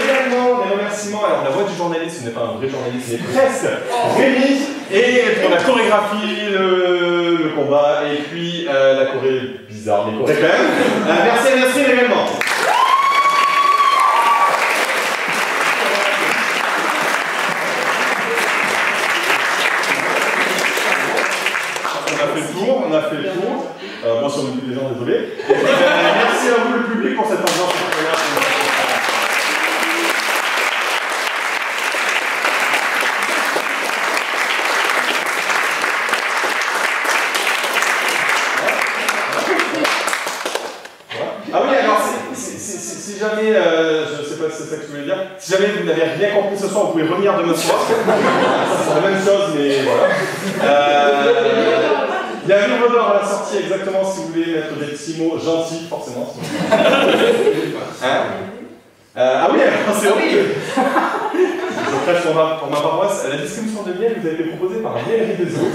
[SPEAKER 8] Également des remerciements, alors la voix du journaliste, ce n'est pas un vrai journaliste, mais presque, Rémi, et pour la chorégraphie, le combat, et puis la choré bizarre, mais choré quand même. Merci à Nasrine également. On a fait le tour. Moi, sur le des gens, désolé. Et puis, merci à vous, le public, pour cette ambiance incroyable. Ah oui, alors, si jamais, je ne sais pas si c'est ça que tu voulais dire, si jamais vous n'avez rien compris ce soir, vous pouvez revenir demain soir. Ça, c'est la même chose, mais voilà. Il y a un livre d'or à la sortie, exactement, si vous voulez mettre des petits mots gentils, forcément. Hein ah oui, c'est horrible. Je prêche pour ma paroisse. La distribution de miel vous a été proposée par la Mielerie des Eaux.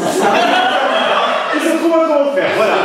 [SPEAKER 8] Il se trouve à comment faire. Voilà.